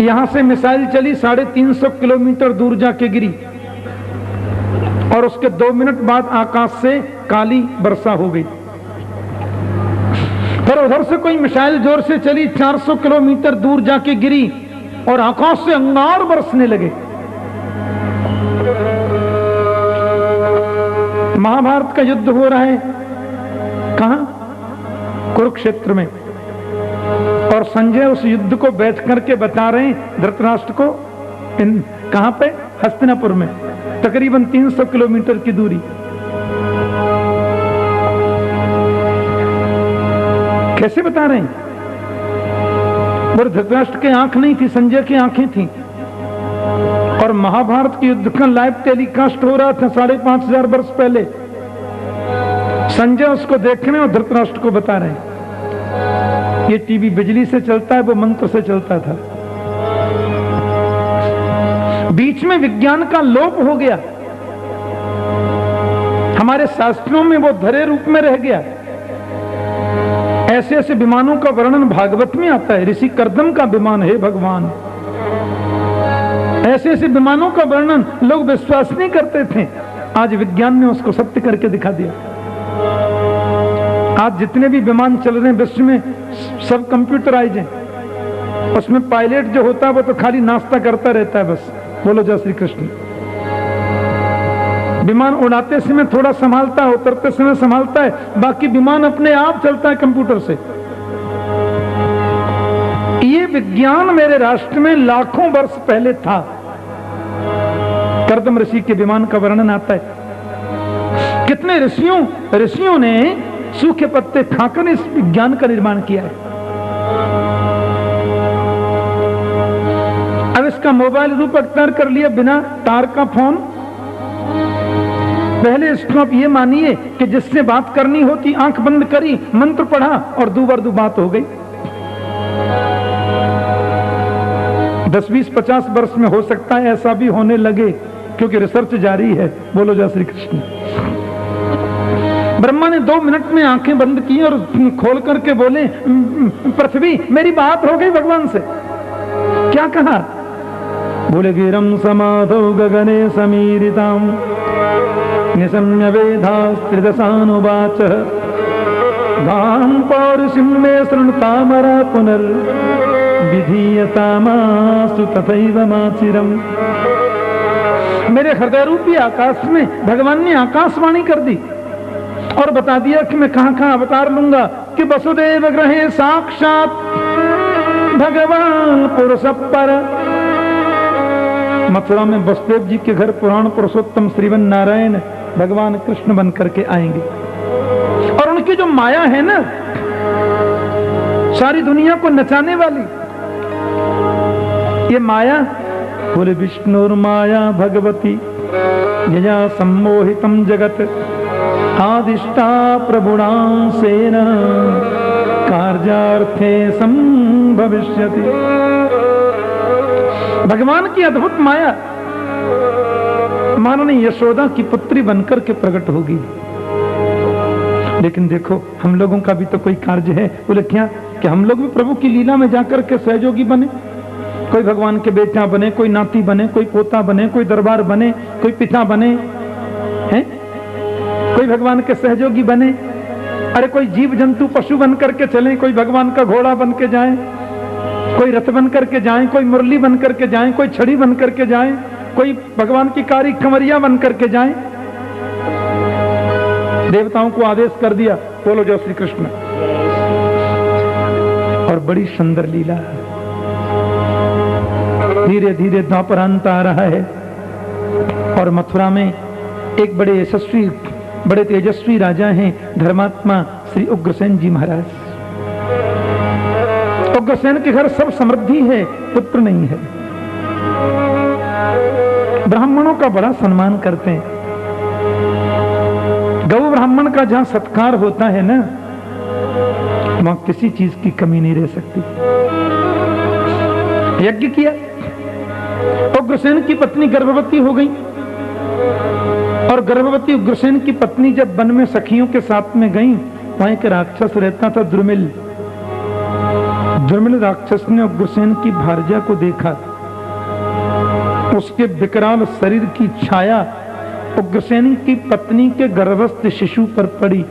यहां से मिसाइल चली, 350 किलोमीटर दूर जाके गिरी और उसके 2 मिनट बाद आकाश से काली वर्षा हो गई। फिर उधर से कोई मिसाइल जोर से चली, 400 किलोमीटर दूर जाके गिरी और आकाश से अंगार बरसने लगे। महाभारत का युद्ध हो रहा है कहां? कुरुक्षेत्र में। और संजय उस युद्ध को बैठ करके बता रहे हैं धृतराष्ट्र को। कहां पे? हस्तिनापुर में, तकरीबन 300 किलोमीटर की दूरी। कैसे बता रहे हैं? और धृतराष्ट्र की आंख नहीं थी, संजय की आंखें थी। और महाभारत के युद्ध का लाइव टेलीकास्ट हो रहा था 5500 वर्ष पहले। संजय उसको देख रहे हैं और धृतराष्ट्र को बता रहे हैं। ये टीवी बिजली से चलता है, वो मंत्र से चलता था। बीच में विज्ञान का लोप हो गया, हमारे शास्त्रों में वो धरे रूप में रह गया। ऐसे ऐसे विमानों का वर्णन भागवत में आता है। ऋषि कर्दम का विमान है भगवान। ऐसे ऐसे विमानों का वर्णन लोग विश्वास नहीं करते थे, आज विज्ञान ने उसको सत्य करके दिखा दिया। आज जितने भी विमान चल रहे हैं विश्व में, सब कंप्यूटराइज हैं। उसमें पायलट जो होता है वो तो खाली नाश्ता करता रहता है बस। बोलो जय श्री कृष्ण। विमान उड़ाते समय थोड़ा संभालता है, उतरते समय संभालता है, बाकी विमान अपने आप चलता है कंप्यूटर से। ये विज्ञान मेरे राष्ट्र में लाखों वर्ष पहले था। कर्दम ऋषि के विमान का वर्णन आता है। कितने ऋषियों ने सूखे पत्ते खाकर इस विज्ञान का निर्माण किया है। अब इसका मोबाइल रूप अख्तियार कर लिया, बिना तार का फोन। पहले इसको आप ये मानिए कि जिससे बात करनी होती, आंख बंद करी, मंत्र पढ़ा और दो बात हो गई। 10, 20, 50 वर्ष में हो सकता है ऐसा भी होने लगे, क्योंकि रिसर्च जारी है। बोलो जय श्री कृष्ण। ब्रह्मा ने 2 मिनट में आंखें बंद की और खोल करके बोले, पृथ्वी मेरी बात हो गई भगवान से। क्या कहा? बोले गिरम समाधो गगने समीरिताम निशम्य वेदास्त्रिदशानुवाच गां पौरुषिं मे शृणुतामरा पुनर् विधीयतामासु तथैव माचिरम। मेरे हृदय रूपी आकाश में भगवान ने आकाशवाणी कर दी और बता दिया कि मैं कहां कहां अवतार लूंगा। कि वसुदेव ग्रहे साक्षात भगवान पुरुष पर। मथुरा में वसुदेव जी के घर पुराण पुरुषोत्तम श्रीवन नारायण भगवान कृष्ण बन करके आएंगे। और उनकी जो माया है ना, सारी दुनिया को नचाने वाली ये माया। बोले विष्णुर माया भगवती यया सम्मोहितम जगत आदिष्टा प्रभुणांसेन कार्यार्थे संभविष्यति। भगवान की अद्भुत माया मानो यशोदा की पुत्री बनकर के प्रकट होगी। लेकिन देखो हम लोगों का भी तो कोई कार्य है। बोले क्या? कि हम लोग भी प्रभु की लीला में जाकर के सहयोगी बने। कोई भगवान के बेटा बने, कोई नाती बने, कोई पोता बने, कोई दरबार बने, कोई पिता बने, हैं? कोई भगवान के सहयोगी बने। अरे कोई जीव जंतु पशु बन करके चले, कोई भगवान का घोड़ा बन के जाए, कोई रथ बन करके जाए, कोई मुरली बन करके जाए, कोई छड़ी बन करके जाए, कोई भगवान की कारी खमरिया बन करके जाए। देवताओं को आदेश कर दिया, बोलो जय श्री कृष्ण। और बड़ी सुंदर लीला है। धीरे धीरे द्वापरांत आ रहा है और मथुरा में एक बड़े यशस्वी, बड़े तेजस्वी राजा हैं, धर्मात्मा श्री उग्रसेन जी महाराज। उग्रसेन के घर सब समृद्धि है, पुत्र नहीं है। ब्राह्मणों का बड़ा सम्मान करते हैं। गौ ब्राह्मण का जहां सत्कार होता है ना, वहां किसी चीज की कमी नहीं रह सकती। यज्ञ किया, उग्रसेन की पत्नी गर्भवती हो गई और गर्भवती उग्रसेन की पत्नी जब वन में सखियों के साथ में गई, वहां एक राक्षस रहता था द्रुमिल। द्रुमिल राक्षस ने उग्रसेन की भार्या को देखा, उसके विकराल शरीर की छाया उग्रसेन की पत्नी के गर्भस्थ शिशु पर पड़ी।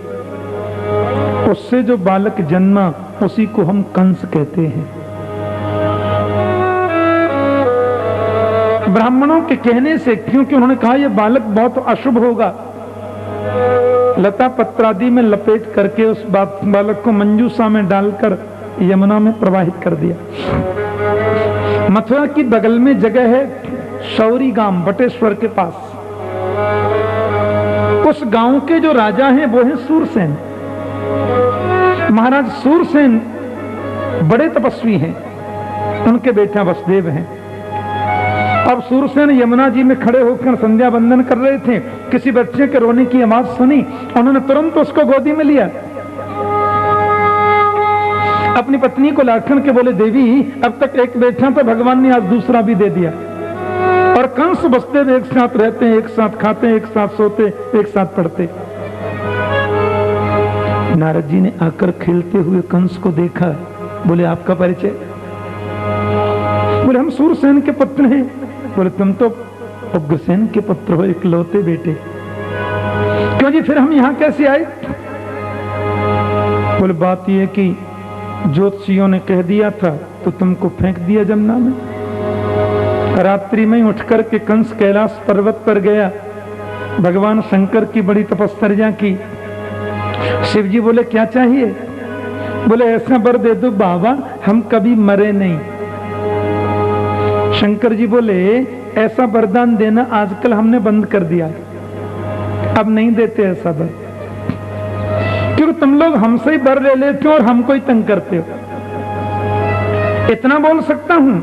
उससे जो बालक जन्मा उसी को हम कंस कहते हैं। ब्राह्मणों के कहने से, क्योंकि उन्होंने कहा यह बालक बहुत अशुभ होगा, लता पत्रादि में लपेट करके उस बालक को मंजूषा में डालकर यमुना में प्रवाहित कर दिया। मथुरा की बगल में जगह है शौरी गांव, बटेश्वर के पास। उस गांव के जो राजा हैं वो हैं सूरसेन। महाराज सूरसेन बड़े तपस्वी हैं, उनके बेटा वसुदेव हैं। अब सूरसेन यमुना जी में खड़े होकर संध्या वंदन कर रहे थे, किसी बच्चे के रोने की आवाज सुनी, उन्होंने तुरंत उसको गोदी में लिया। अपनी पत्नी को लाखन के बोले, देवी अब तक एक बेटा था, भगवान ने आज दूसरा भी दे दिया। और कंस वसुदेव एक साथ रहते हैं, एक साथ खाते हैं, एक साथ सोते, एक साथ पढ़ते। नारद जी ने आकर खेलते हुए कंस को देखा, बोले आपका परिचय? बोले हम सूरसेन के पुत्र हैं। बोले तुम तो उग्रसेन के पुत्र हो, इकलौते बेटे। क्यों जी, फिर हम यहां कैसे आए? बोले बात यह कि ज्योतिषियों ने कह दिया था तो तुमको फेंक दिया जमुना में। रात्रि में उठ करके कंस कैलाश पर्वत पर गया, भगवान शंकर की बड़ी तपस्या की। शिव जी बोले क्या चाहिए? बोले ऐसा वर दे दो बाबा हम कभी मरे नहीं। शंकर जी बोले ऐसा वरदान देना आजकल हमने बंद कर दिया, अब नहीं देते ऐसा वर, क्योंकि तुम लोग हमसे ही वर ले लेते हो और हमको ही तंग करते हो। इतना बोल सकता हूं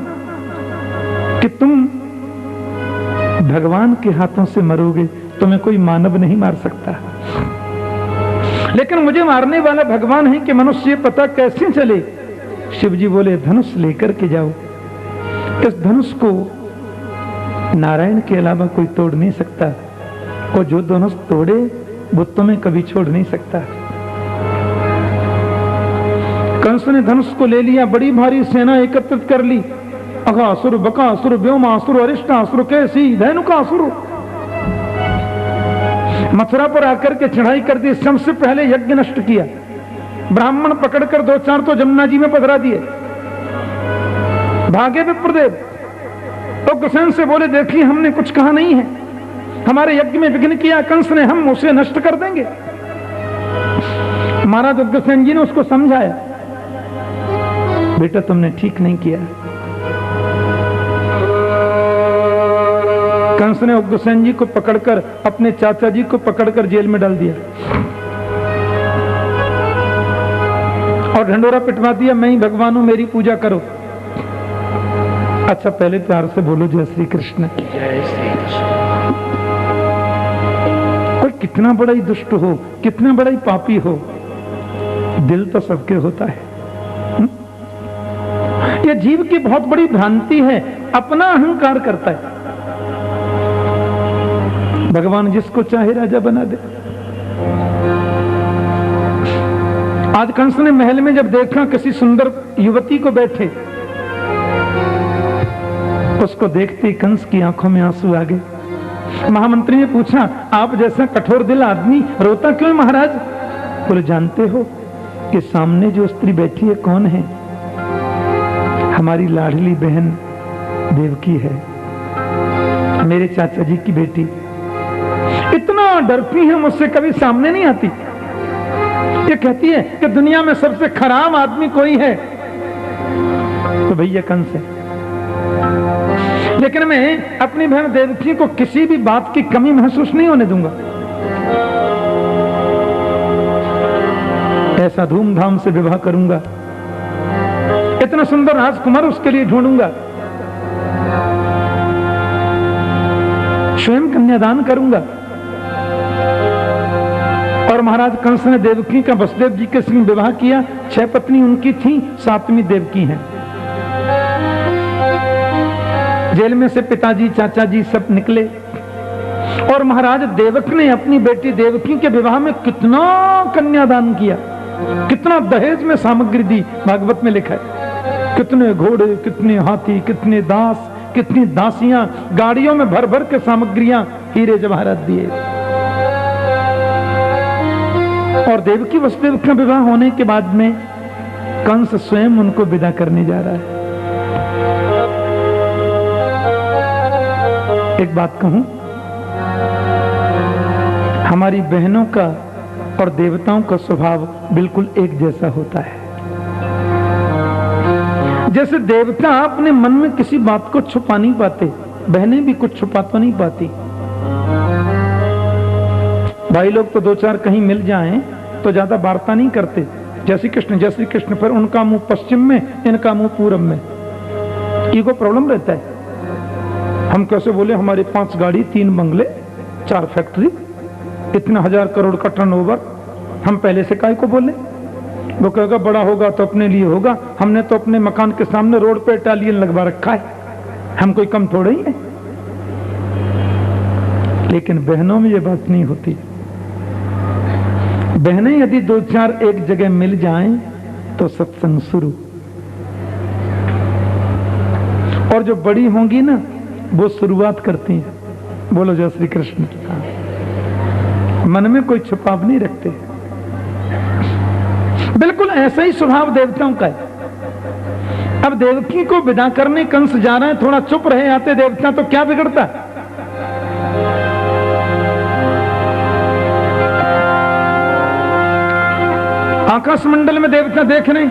कि तुम भगवान के हाथों से मरोगे, तुम्हें कोई मानव नहीं मार सकता, लेकिन मुझे मारने वाला भगवान है कि मनुष्य पता कैसे चले। शिव जी बोले धनुष लेकर के जाओ। इस धनुष को नारायण के अलावा कोई तोड़ नहीं सकता, और जो धनुष तोड़े वो तुम्हें कभी छोड़ नहीं सकता। कंस ने धनुष को ले लिया, बड़ी भारी सेना एकत्रित कर ली। अघासुर, बकासुर, व्योमासुर, अरिष्टासुर, कैसी, धैनुकासुर मथुरा पर आकर के चढ़ाई कर दी। सबसे पहले यज्ञ नष्ट किया, ब्राह्मण पकड़कर 2-4 तो जमुना जी में पधरा दिए। भागे विप्रदेव, तो उग्रसेन से बोले देखिए हमने कुछ कहा नहीं है, हमारे यज्ञ में विघ्न किया कंस ने, हम उसे नष्ट कर देंगे। महाराज उग्रसेन जी ने उसको समझाया, बेटा तुमने ठीक नहीं किया। कंस ने उग्रसेन जी को पकड़कर, अपने चाचा जी को पकड़कर जेल में डाल दिया और ढंडोरा पिटवा दिया, मैं ही भगवान हूं, मेरी पूजा करो। अच्छा पहले प्यार से बोलो जय श्री कृष्ण। जय श्री कृष्ण। कोई कितना बड़ा ही दुष्ट हो, कितना बड़ा ही पापी हो, दिल तो सबके होता है। यह जीव की बहुत बड़ी भ्रांति है, अपना अहंकार करता है। भगवान जिसको चाहे राजा बना दे। आज कंस ने महल में जब देखा किसी सुंदर युवती को बैठे, उसको देखते ही कंस की आंखों में आंसू आ गए। महामंत्री ने पूछा आप जैसा कठोर दिल आदमी रोता क्यों महाराज? बोले जानते हो कि सामने जो स्त्री बैठी है कौन है? हमारी लाडली बहन देवकी है, मेरे चाचा जी की बेटी। इतना डरती है मुझसे, कभी सामने नहीं आती। ये कहती है कि दुनिया में सबसे खराब आदमी कोई है तो भैया कंस है। लेकिन मैं अपनी बहन देवकी को किसी भी बात की कमी महसूस नहीं होने दूंगा। ऐसा धूमधाम से विवाह करूंगा, इतना सुंदर राजकुमार उसके लिए ढूंढूंगा, स्वयं कन्यादान करूंगा। और महाराज कंस ने देवकी का वसुदेव जी के संग विवाह किया। 6 पत्नी उनकी थी, 7वीं देवकी है। जेल में से पिताजी चाचा जी सब निकले और महाराज देवक ने अपनी बेटी देवकी के विवाह में कितना कन्यादान किया, कितना दहेज में सामग्री दी। भागवत में लिखा है कितने घोड़े, कितने हाथी, कितने दास, कितनी दासियां, गाड़ियों में भर भर के सामग्रियां, हीरे जवाहरात दिए। और देवकी वसुदेव का विवाह होने के बाद में कंस स्वयं उनको विदा करने जा रहा है। एक बात कहूं, हमारी बहनों का और देवताओं का स्वभाव बिल्कुल एक जैसा होता है। जैसे देवता अपने मन में किसी बात को छुपा नहीं पाते, बहनें भी कुछ छुपा तो नहीं पाती। भाई लोग तो 2-4 कहीं मिल जाएं तो ज्यादा वार्ता नहीं करते, जय श्री कृष्ण, फिर उनका मुंह पश्चिम में, इनका मुंह पूरब में। ईगो प्रॉब्लम रहता है। हम कैसे बोले हमारे 5 गाड़ी, 3 बंगले, 4 फैक्ट्री, इतना 1000 करोड़ का टर्नओवर, हम पहले से काहे को बोले? वो कहेगा बड़ा होगा तो अपने लिए होगा, हमने तो अपने मकान के सामने रोड पे इटालियन लगवा रखा है, हम कोई कम थोड़े ही है। लेकिन बहनों में ये बात नहीं होती। बहनें यदि 2-4 एक जगह मिल जाएं तो सत्संग शुरू। और जो बड़ी होंगी ना वो शुरुआत करती हैं, बोलो जय श्री कृष्ण। मन में कोई छुपाव नहीं रखते। बिल्कुल ऐसा ही स्वभाव देवताओं का है। अब देवकी को विदा करने कंस जा रहा है, थोड़ा चुप रहे आते देवता तो क्या बिगड़ता। आकाश मंडल में देवता देख रहे,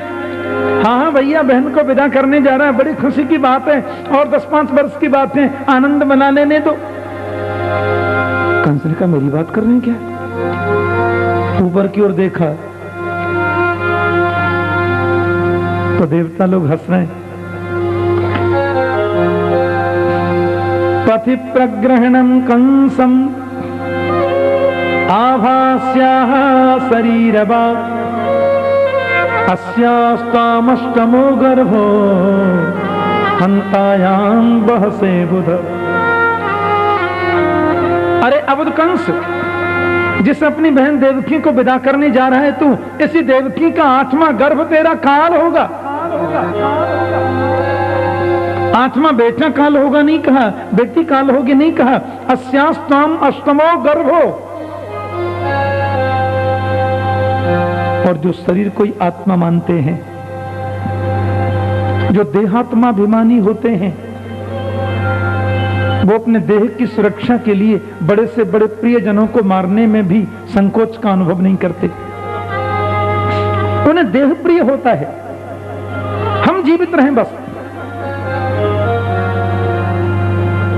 हाँ भैया बहन को विदा करने जा रहा है, बड़ी खुशी की बात है और 10-5 वर्ष की बात है, आनंद मना लेने दो। कंस ने कहा मेरी बात कर रहे हैं क्या? ऊपर की ओर देखा तो देवता लोग हंस रहे हैं। पथि प्रग्रहणम कंसम आभास्याः शरीरवा अस्यास्तामष्टमो गर्भो हंतायां बहसे बुध। अरे अवध कंस, जिस अपनी बहन देवकी को विदा करने जा रहा है तू, इसी देवकी का 8वां गर्भ तेरा काल होगा। 8वां बेटा काल होगा नहीं कहा, बेटी काल होगी नहीं कहा। अस्यास्ताम अष्टमो गर्भो। और जो शरीर को ही आत्मा मानते हैं, जो देहात्माभिमानी होते हैं, वो अपने देह की सुरक्षा के लिए बड़े से बड़े प्रियजनों को मारने में भी संकोच का अनुभव नहीं करते। उन्हें देह प्रिय होता है, हम जीवित रहें बस।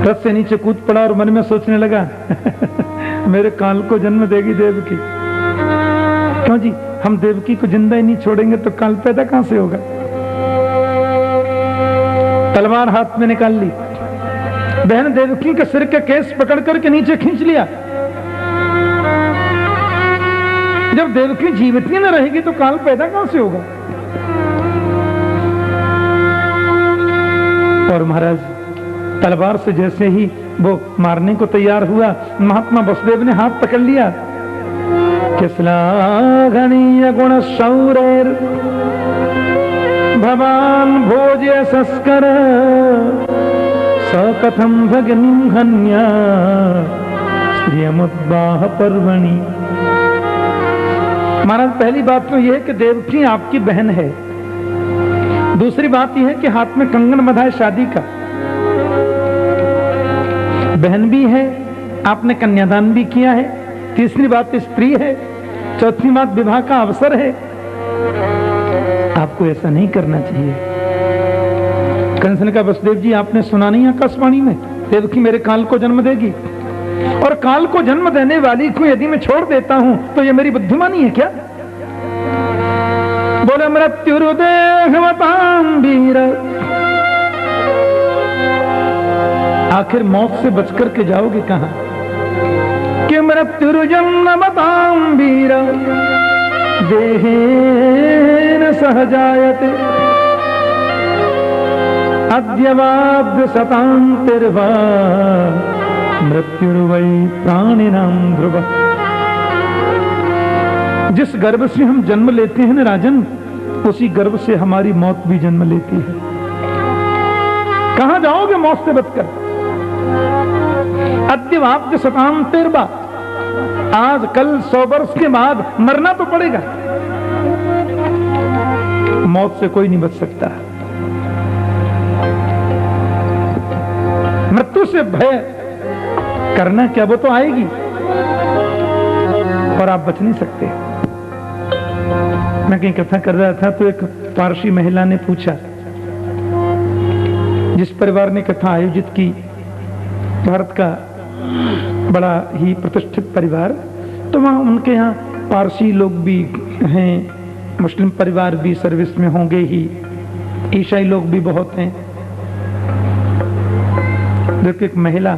रथ से नीचे कूद पड़ा और मन में सोचने लगा मेरे काल को जन्म देगी देवकी। क्यों जी, हम देवकी को जिंदा ही नहीं छोड़ेंगे तो काल पैदा कहां से होगा। तलवार हाथ में निकाल ली, बहन देवकी के सिर के केस पकड़ करके नीचे खींच लिया। जब देवकी जीवित ही न रहेगी तो काल पैदा कहां से होगा। और महाराज तलवार से जैसे ही वो मारने को तैयार हुआ, महात्मा वसुदेव ने हाथ पकड़ लिया। श्लाघनीय गुण शौरेर भवान भोज्य संस्कर सकथम भगनिं हन्या श्रियमुद्वाह पर्वणि। महाराज पहली बात तो यह है कि देवकी आपकी बहन है। दूसरी बात यह है कि हाथ में कंगन बंधा है शादी का, बहन भी है, आपने कन्यादान भी किया है। तीसरी बात स्त्री है। चौथी बात विवाह का अवसर है। आपको ऐसा नहीं करना चाहिए। कंस ने कहा वसुदेव जी आपने सुना नहीं आकाशवाणी में देवकी मेरे काल को जन्म देगी, और काल को जन्म देने वाली को यदि मैं छोड़ देता हूं तो ये मेरी बुद्धिमानी है क्या? बोले मृत्युर्देहवतां वीर, आखिर मौत से बचकर के जाओगे कहां? कि मृत्युर्जन्मवतां वीर देहेन सहजायते अद्यवाद्य शतांतिर्वा मृत्युर्वै प्राणिनां ध्रुव। जिस गर्भ से हम जन्म लेते हैं ना राजन, उसी गर्भ से हमारी मौत भी जन्म लेती है। कहां जाओगे मौत से बचकर? अद्यवाद्य शतांतिर्वा, आज कल 100 वर्ष के बाद मरना तो पड़ेगा, मौत से कोई नहीं बच सकता। मृत्यु से भय करना क्या, वो तो आएगी और आप बच नहीं सकते। मैं कहीं कथा कर रहा था तो एक पारसी महिला ने पूछा, जिस परिवार ने कथा आयोजित की, भारत का बड़ा ही प्रतिष्ठित परिवार, तो वहां उनके यहाँ पारसी लोग भी हैं, मुस्लिम परिवार भी सर्विस में होंगे ही, ईसाई लोग भी बहुत हैं। देखो एक महिला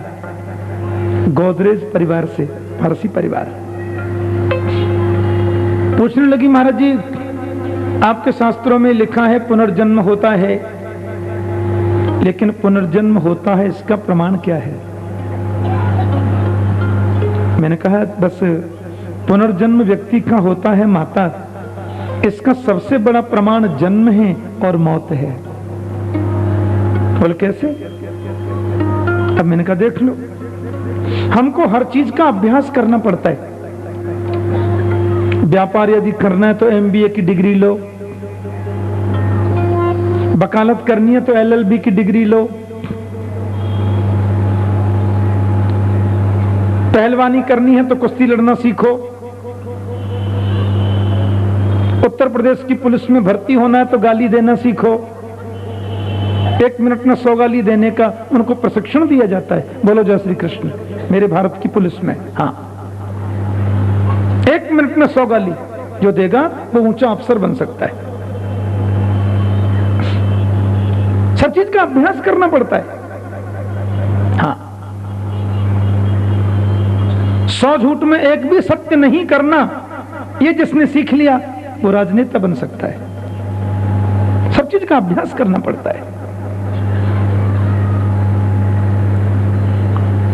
गोदरेज परिवार से, पारसी परिवार, पूछने लगी महाराज जी आपके शास्त्रों में लिखा है पुनर्जन्म होता है, लेकिन पुनर्जन्म होता है इसका प्रमाण क्या है? मैंने कहा बस पुनर्जन्म व्यक्ति का होता है माता, इसका सबसे बड़ा प्रमाण जन्म है और मौत है। बोले कैसे? अब मैंने कहा देख लो, हमको हर चीज का अभ्यास करना पड़ता है। व्यापार यदि करना है तो MBA की डिग्री लो, वकालत करनी है तो LLB की डिग्री लो, पहलवानी करनी है तो कुश्ती लड़ना सीखो, उत्तर प्रदेश की पुलिस में भर्ती होना है तो गाली देना सीखो। 1 मिनट में 100 गाली देने का उनको प्रशिक्षण दिया जाता है। बोलो जय श्री कृष्ण। मेरे भारत की पुलिस में, हाँ, 1 मिनट में 100 गाली जो देगा वो ऊंचा अफसर बन सकता है। सब चीज का अभ्यास करना पड़ता है। हाँ, 100 झूठ में एक भी सत्य नहीं करना, ये जिसने सीख लिया वो राजनेता बन सकता है। सब चीज का अभ्यास करना पड़ता है।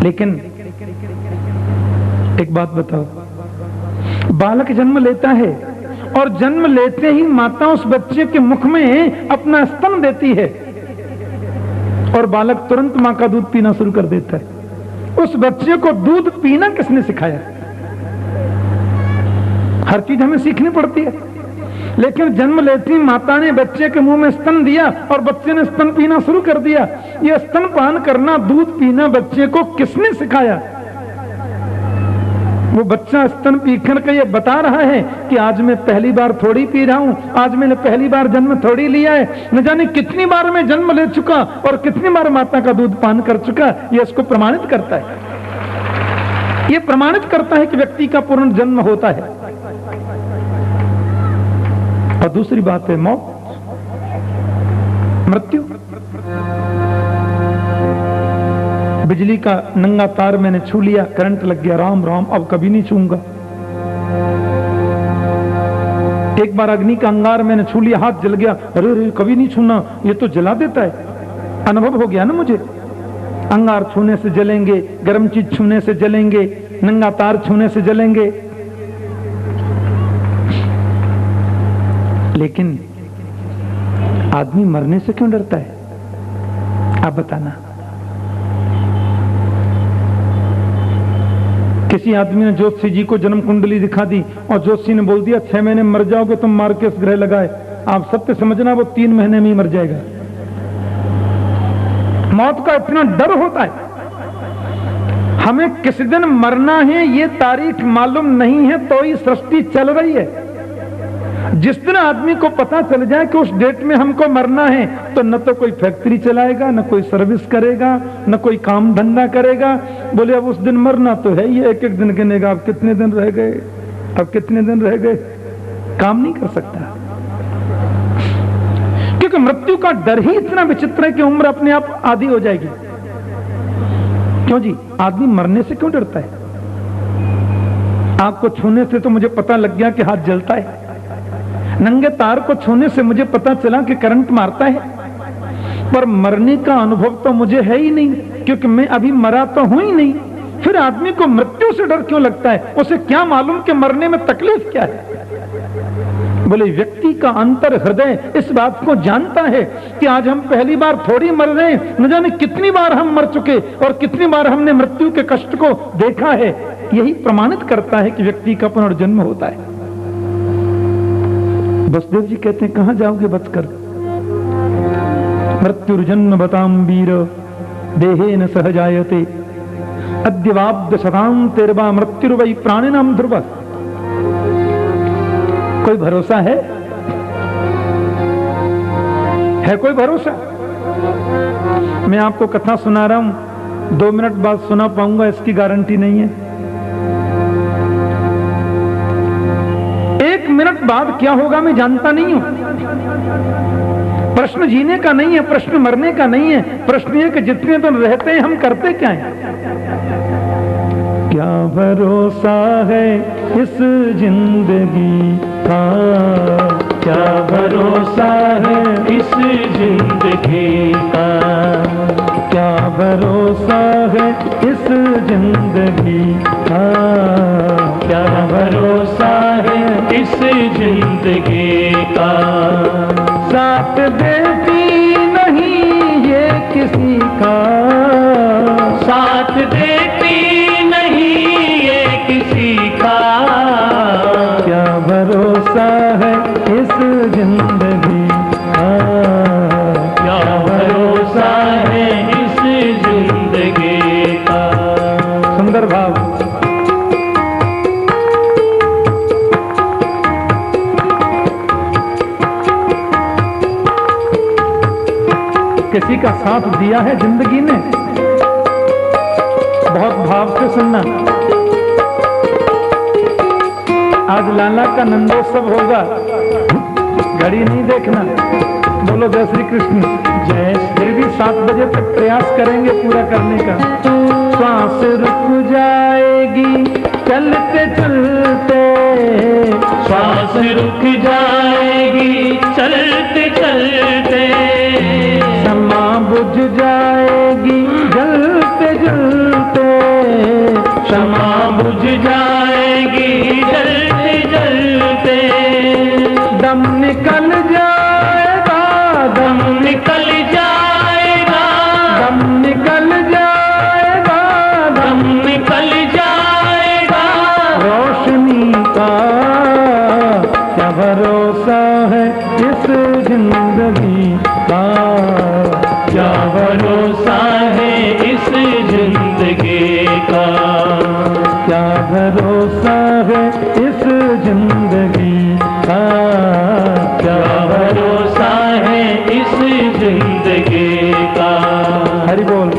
लेकिन एक बात बताओ, बालक जन्म लेता है और जन्म लेते ही माता उस बच्चे के मुख में अपना स्तन देती है और बालक तुरंत मां का दूध पीना शुरू कर देता है। उस बच्चे को दूध पीना किसने सिखाया? हर चीज हमें सीखनी पड़ती है, लेकिन जन्म लेती माता ने बच्चे के मुंह में स्तन दिया और बच्चे ने स्तन पीना शुरू कर दिया। यह स्तनपान करना, दूध पीना बच्चे को किसने सिखाया? वो बच्चा स्तन पीकर के ये बता रहा है कि आज मैं पहली बार थोड़ी पी रहा हूं, आज मैंने पहली बार जन्म थोड़ी लिया है, न जाने कितनी बार मैं जन्म ले चुका और कितनी बार माता का दूध पान कर चुका। ये इसको प्रमाणित करता है। ये प्रमाणित करता है कि व्यक्ति का पूर्ण जन्म होता है। और दूसरी बात है मौत, मृत्यु। बिजली का नंगा तार मैंने छू लिया, करंट लग गया, राम राम, अब कभी नहीं छूंगा। एक बार अग्नि का अंगार मैंने छू लिया, हाथ जल गया, अरे अरे कभी नहीं छूना, ये तो जला देता है। अनुभव हो गया ना मुझे, अंगार छूने से जलेंगे, गर्म चीज छूने से जलेंगे, नंगा तार छूने से जलेंगे। लेकिन आदमी मरने से क्यों डरता है? आप बताना। किसी आदमी ने ज्योतिषी जी को जन्म कुंडली दिखा दी और ज्योतिषी ने बोल दिया 6 महीने मर जाओगे तुम, मार के इस ग्रह लगाए। आप सत्य समझना वो 3 महीने में ही मर जाएगा। मौत का इतना डर होता है। हमें किस दिन मरना है ये तारीख मालूम नहीं है तो ही सृष्टि चल रही है। जिस दिन आदमी को पता चल जाए कि उस डेट में हमको मरना है, तो न तो कोई फैक्ट्री चलाएगा, न कोई सर्विस करेगा, न कोई काम धंधा करेगा। बोले अब उस दिन मरना तो है, ये एक एक दिन गिनेगा, अब कितने दिन रह गए, अब कितने दिन रह गए, काम नहीं कर सकता। क्योंकि मृत्यु का डर ही इतना विचित्र है कि उम्र अपने आप आधी हो जाएगी। क्यों जी, आदमी मरने से क्यों डरता है? आग को छूने से तो मुझे पता लग गया कि हाथ जलता है, नंगे तार को छूने से मुझे पता चला कि करंट मारता है, पर मरने का अनुभव तो मुझे है ही नहीं, क्योंकि मैं अभी मरा तो हूं ही नहीं। फिर आदमी को मृत्यु से डर क्यों लगता है? उसे क्या मालूम कि मरने में तकलीफ क्या है? बोले व्यक्ति का अंतर हृदय इस बात को जानता है कि आज हम पहली बार थोड़ी मर रहे हैं, न जाने कितनी बार हम मर चुके और कितनी बार हमने मृत्यु के कष्ट को देखा है। यही प्रमाणित करता है कि व्यक्ति का पुनर्जन्म होता है। वसुदेव जी कहते हैं, कहां जाओगे बचकर? मृत्युर्जन्म बताम वीर देहेन सहजायते अद्यवाब्द शतां तेरवा मृत्युर्वै प्राणिनाम ध्रुव। कोई भरोसा है कोई भरोसा? मैं आपको कथा सुना रहा हूं, 2 मिनट बाद सुना पाऊंगा इसकी गारंटी नहीं है। 1 मिनट बाद क्या होगा मैं जानता नहीं हूं। प्रश्न जीने का नहीं है, प्रश्न मरने का नहीं है, प्रश्न ये कि जितने दिन रहते हैं हम करते क्या हैं। क्या भरोसा है इस जिंदगी का, क्या भरोसा है इस जिंदगी का, क्या भरोसा है इस जिंदगी का, क्या भरोसा है इस जिंदगी का। साथ देती नहीं ये किसी का, साथ देती नहीं ये किसी का, क्या भरोसा है इस जिंदगी का, क्या भरोसा है इस जिंदगी का। सुंदर भाव। किसी का साथ दिया है जिंदगी ने, बहुत भाव से सुनना। आज लाला का नंदोत्सव होगा, घड़ी नहीं देखना। बोलो जय श्री कृष्ण। जय। फिर भी 7 बजे तक प्रयास करेंगे पूरा करने का। श्वास रुक जाएगी चलते चलते, श्वास रुक जाएगी चलते चलते, क्षमा बुझ जाएगी जलते जलते, क्षमा बुझ जाएगी जलते जलते, दम निकल जाएगा, दम निकल जाएगा, दम निकल जाएगा, दम निकल जाएगा, रोशनी का क्या भरोसा है इस जिंदगी का, क्या भरोसा है इस जिंदगी का, क्या भरोसा है इस जिंदगी का, क्या भरोसा है इस जिंदगी का। हरि बोल।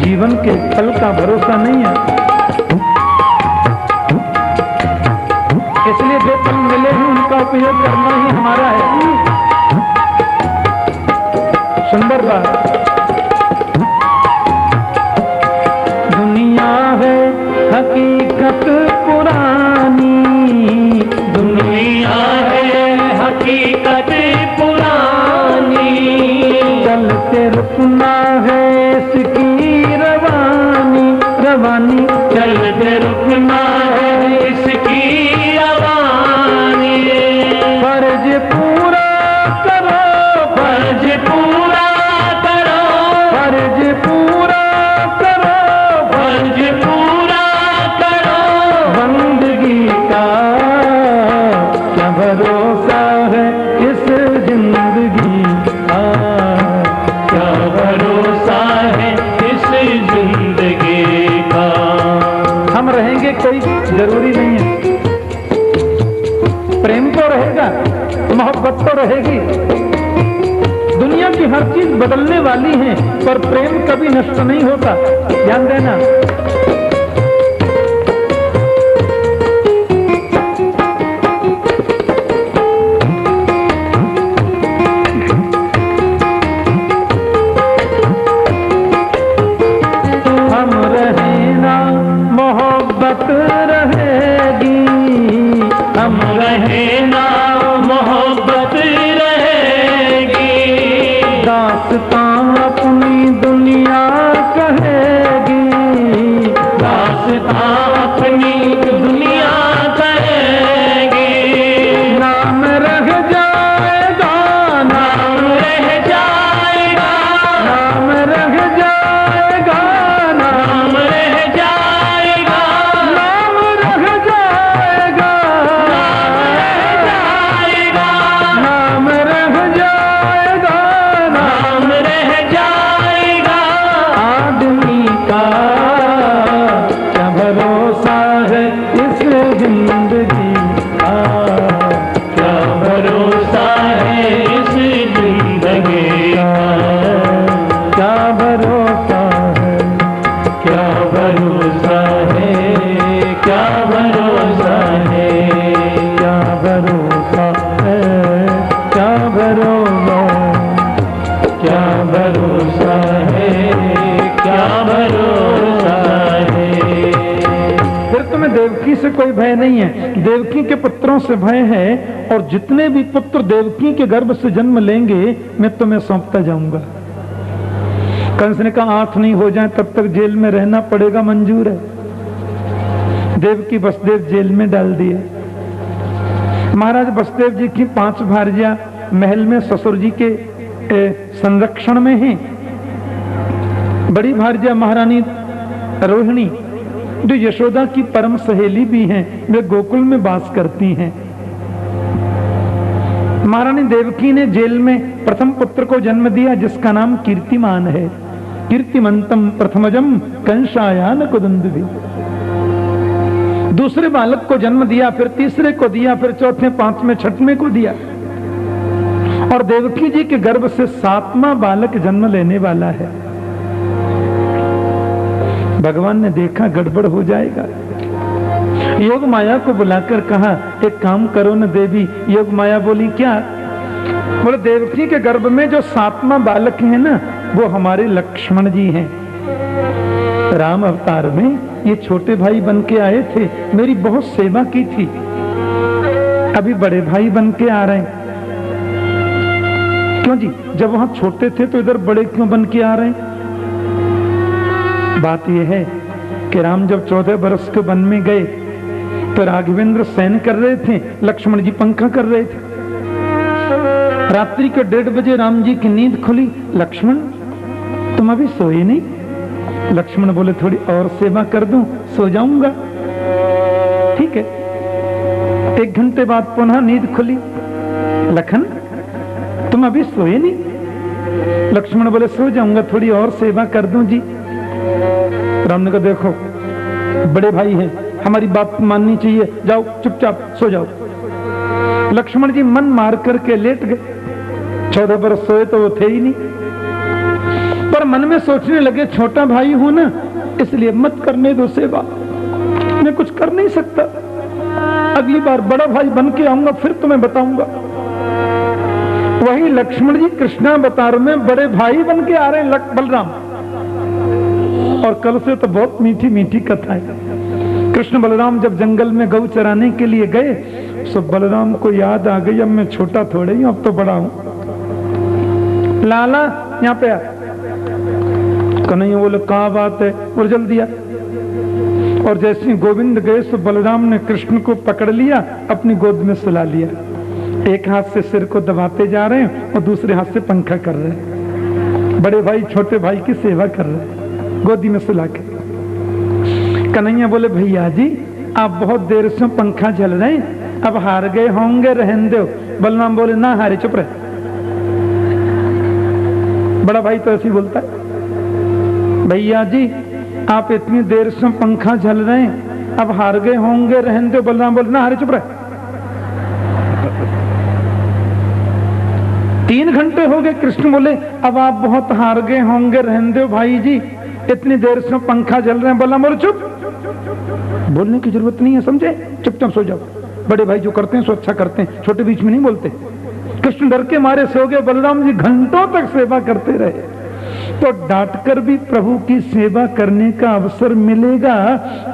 जीवन के फल का भरोसा नहीं है, इसलिए जो फल मिले हैं उनका उपयोग करना ही हमारा है। सुंदर बात। दुनिया है हकीकत पुरानी, दुनिया है हकीकत पुरानी, चलते रुकना है इसकी रवानी, रवानी चलते रुकना है इसकी रवानी, फर्ज जरूरी नहीं है। प्रेम तो रहेगा, मोहब्बत तो रहेगी। दुनिया की हर चीज बदलने वाली है, पर प्रेम कभी नष्ट नहीं होता, ध्यान देना। हम रहे ना मोहब्बत रहेगी, हम रहे ना मोहब्बत रहेगी, दास्तां अपनी दुनिया कहेगी, दास्तां अपनी दुनिया कहेगी। नाम रह जाएगा, नाम रह जाएगा, नाम रह जाएगा, नाम रह जाएगा, नाम रह जाएगा, नाम रह जाएगा, नाम रह जाएगा, नाम रह जाएगा। आदमी का क्या भरोसा है इस जिंदगी का, क्या भरोसा है इस जिंदगी का, क्या भरोसा है, क्या भरोसा है, क्या भरोसा है, क्या भरोसा है, क्या भरोसा, क्या भरोसा है, क्या भरोसा है। फिर तुम्हें देवकी से कोई भय नहीं है, देवकी के पुत्रों से भय है। और जितने भी पुत्र देवकी के गर्भ से जन्म लेंगे मैं तुम्हें सौंपता जाऊंगा। कंस ने कहा 8 नहीं हो जाए तब तक जेल में रहना पड़ेगा, मंजूर है। देवकी वसुदेव जेल में डाल दिए। महाराज वसुदेव जी की 5 भार्या महल में ससुर जी के संरक्षण में हैं। बड़ी भार्या महारानी रोहिणी जो यशोदा की परम सहेली भी हैं, वे गोकुल में वास करती हैं। महारानी देवकी ने जेल में प्रथम पुत्र को जन्म दिया जिसका नाम कीर्तिमान है। कीर्तिमंतम प्रथमजम कंसायान कुदुंदुभि। दूसरे बालक को जन्म दिया, फिर तीसरे को दिया, फिर चौथे, 5वें, 6वें को दिया। और देवकी जी के गर्भ से 7वां बालक जन्म लेने वाला है। भगवान ने देखा गड़बड़ हो जाएगा, योग माया को बुलाकर कहा एक काम करो न देवी। योग माया बोली क्या? बोले देवकी के गर्भ में जो 7वां बालक है ना, वो हमारे लक्ष्मण जी हैं। राम अवतार में ये छोटे भाई बन के आए थे, मेरी बहुत सेवा की थी, अभी बड़े भाई बन के आ रहे हैं। क्यों जी, जब वहां छोटे थे तो इधर बड़े क्यों बन के आ रहे हैं? बात यह है कि राम जब 14 वर्ष के वन में गए तो राघवेंद्र सैन कर रहे थे, लक्ष्मण जी पंखा कर रहे थे। रात्रि के 1:30 बजे राम जी की नींद खुली। लक्ष्मण तुम अभी सोए नहीं? लक्ष्मण बोले थोड़ी और सेवा कर दूं, सो जाऊंगा। ठीक है। 1 घंटे बाद पुनः नींद खुली। लखन तुम अभी सोए नहीं? लक्ष्मण बोले सो जाऊंगा, थोड़ी और सेवा कर दूं जी। राम ने कहा देखो बड़े भाई हैं, हमारी बात माननी चाहिए, जाओ चुपचाप सो जाओ। लक्ष्मण जी मन मार करके लेट गए। 14 वर्ष सोए तो वो थे ही नहीं, पर मन में सोचने लगे छोटा भाई हूं ना, इसलिए मत करने दो सेवा, मैं कुछ कर नहीं सकता, अगली बार बड़ा भाई बन के आऊंगा फिर तुम्हें बताऊंगा। वही लक्ष्मण जी कृष्णावतार में बड़े भाई बन के आ रहे हैं, बलराम। और कल से तो बहुत मीठी मीठी कथा है। कृष्ण बलराम जब जंगल में गौ चराने के लिए गए, तो बलराम को याद आ गई अब मैं छोटा थोड़े ही, अब तो बड़ा हूं। लाला यहाँ पे आ। कन्हैया बोले कहाँ बात है? और जल्दी आ। और जैसे गोविंद गए तो बलराम ने कृष्ण को पकड़ लिया, अपनी गोद में सुला लिया। एक हाथ से सिर को दबाते जा रहे हैं और दूसरे हाथ से पंखा कर रहे हैं। बड़े भाई छोटे भाई की सेवा कर रहे हैं गोदी में सुला के। कन्हैया बोले भैया जी आप बहुत देर से पंखा झल रहे हैं, अब हार गए होंगे, रहने दो। बलराम बोले ना हारे, चुप रहे। बड़ा भाई तो ऐसे ही बोलता है, भैया जी आप इतनी देर से पंखा झल रहे हैं, अब हार गए होंगे, रहने दो। बलराम बोले ना हारे, चुप रहे। 3 घंटे हो गए। कृष्ण बोले अब आप बहुत हार गए होंगे, रहने दो भाई जी, इतनी देर से पंखा जल रहे हैं। बलराम बोले चुप, बोलने की जरूरत नहीं है, समझे, चुपचाप सो जाओ। बड़े भाई जो करते हैं सो अच्छा करते हैं, छोटे बीच में नहीं बोलते। कृष्ण डर के मारे सो गए। बलराम जी घंटों तक सेवा करते रहे। तो डांटकर भी प्रभु की सेवा करने का अवसर मिलेगा,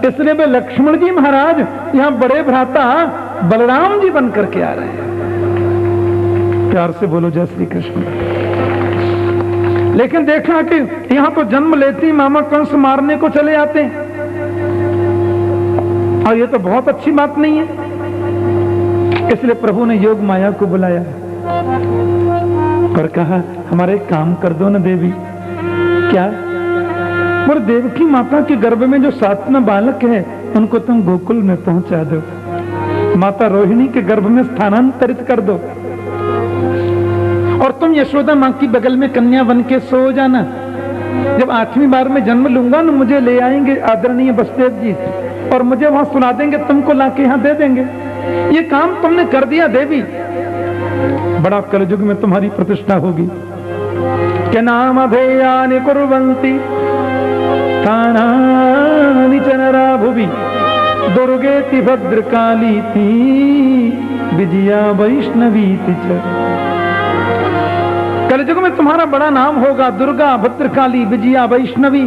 इसलिए वे लक्ष्मण जी महाराज यहाँ बड़े भ्राता बलराम जी बन करके आ रहे हैं। प्यार से बोलो जय श्री कृष्ण। लेकिन देखा कि यहाँ तो जन्म लेते ही मामा कंस मारने को चले आते हैं, और ये तो बहुत अच्छी बात नहीं है। इसलिए प्रभु ने योग माया को बुलाया और कहा हमारे काम कर दो ना देवी। क्या? और देवकी माता के गर्भ में जो 7वां बालक है उनको तुम गोकुल में पहुंचा दो, माता रोहिणी के गर्भ में स्थानांतरित कर दो, और तुम यशोदा माँ की बगल में कन्या बन के सो जाना। जब 8वीं बार में जन्म लूंगा ना, मुझे ले आएंगे आदरणीय वसुदेव जी, और मुझे वहां सुना देंगे, तुमको लाके यहाँ दे देंगे। ये काम तुमने कर दिया देवी, बड़ा कलयुग में तुम्हारी प्रतिष्ठा होगी। क्या नाम अधेयानि कुर्वन्ति स्थानानि च नरा भुवि दुर्गेति भद्रकालीति विजया वैष्णवीति च। कलयुग में तुम्हारा बड़ा नाम होगा, दुर्गा, भद्रकाली, विजया, वैष्णवी।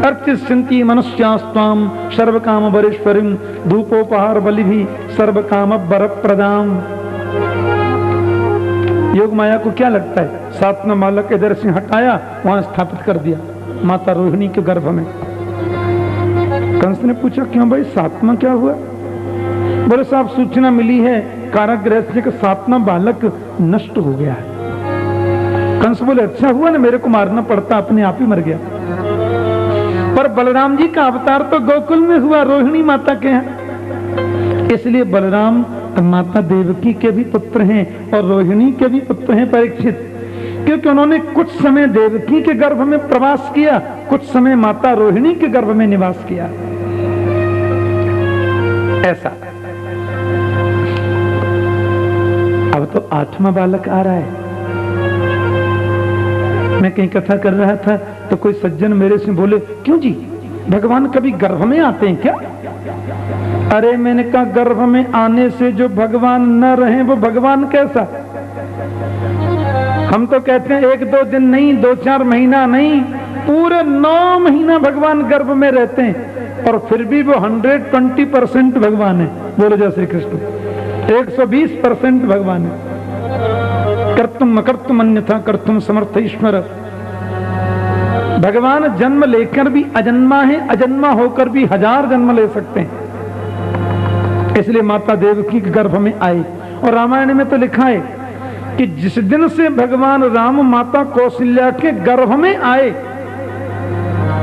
अर्चिष्यन्ति मनुष्यास्त्वाम सर्वकाम वरेश्वरीं धूपोपहार बलिभि सर्वकाम वरप्रदाम। योग माया को क्या लगता है, 7वां बालक इधर से हटाया, वहां स्थापित कर दिया माता रोहिणी के गर्भ में। कंस ने पूछा क्यों भाई 7वां क्या हुआ? बोले साहब सूचना मिली है कारागृह से कि 7वां बालक नष्ट हो गया है। कंस बोले अच्छा हुआ ना, मेरे को मारना पड़ता, अपने आप ही मर गया। पर बलराम जी का अवतार तो गोकुल में हुआ, रोहिणी माता के यहाँ, इसलिए बलराम माता देवकी के भी पुत्र हैं और रोहिणी के भी पुत्र हैं परीक्षित, क्योंकि उन्होंने कुछ समय देवकी के गर्भ में प्रवास किया, कुछ समय माता रोहिणी के गर्भ में निवास किया। ऐसा। अब तो 8वां बालक आ रहा है। मैं कहीं कथा कर रहा था तो कोई सज्जन मेरे से बोले क्यों जी भगवान कभी गर्भ में आते हैं क्या? अरे मैंने कहा गर्भ में आने से जो भगवान न रहे वो भगवान कैसा? हम तो कहते हैं 1-2 दिन नहीं, 2-4 महीना नहीं, पूरे 9 महीना भगवान गर्भ में रहते हैं, और फिर भी वो 120% भगवान है। बोलो जय श्री कृष्ण। 120% भगवान है। कर्तुम अकर्तुम अन्यथा कर्तुम समर्थ ईश्वर। भगवान जन्म लेकर भी अजन्मा है, अजन्मा होकर भी 1000 जन्म ले सकते हैं। इसलिए माता देवकी के गर्भ में आए। और रामायण में तो लिखा है कि जिस दिन से भगवान राम माता कौशल्या के गर्भ में आए,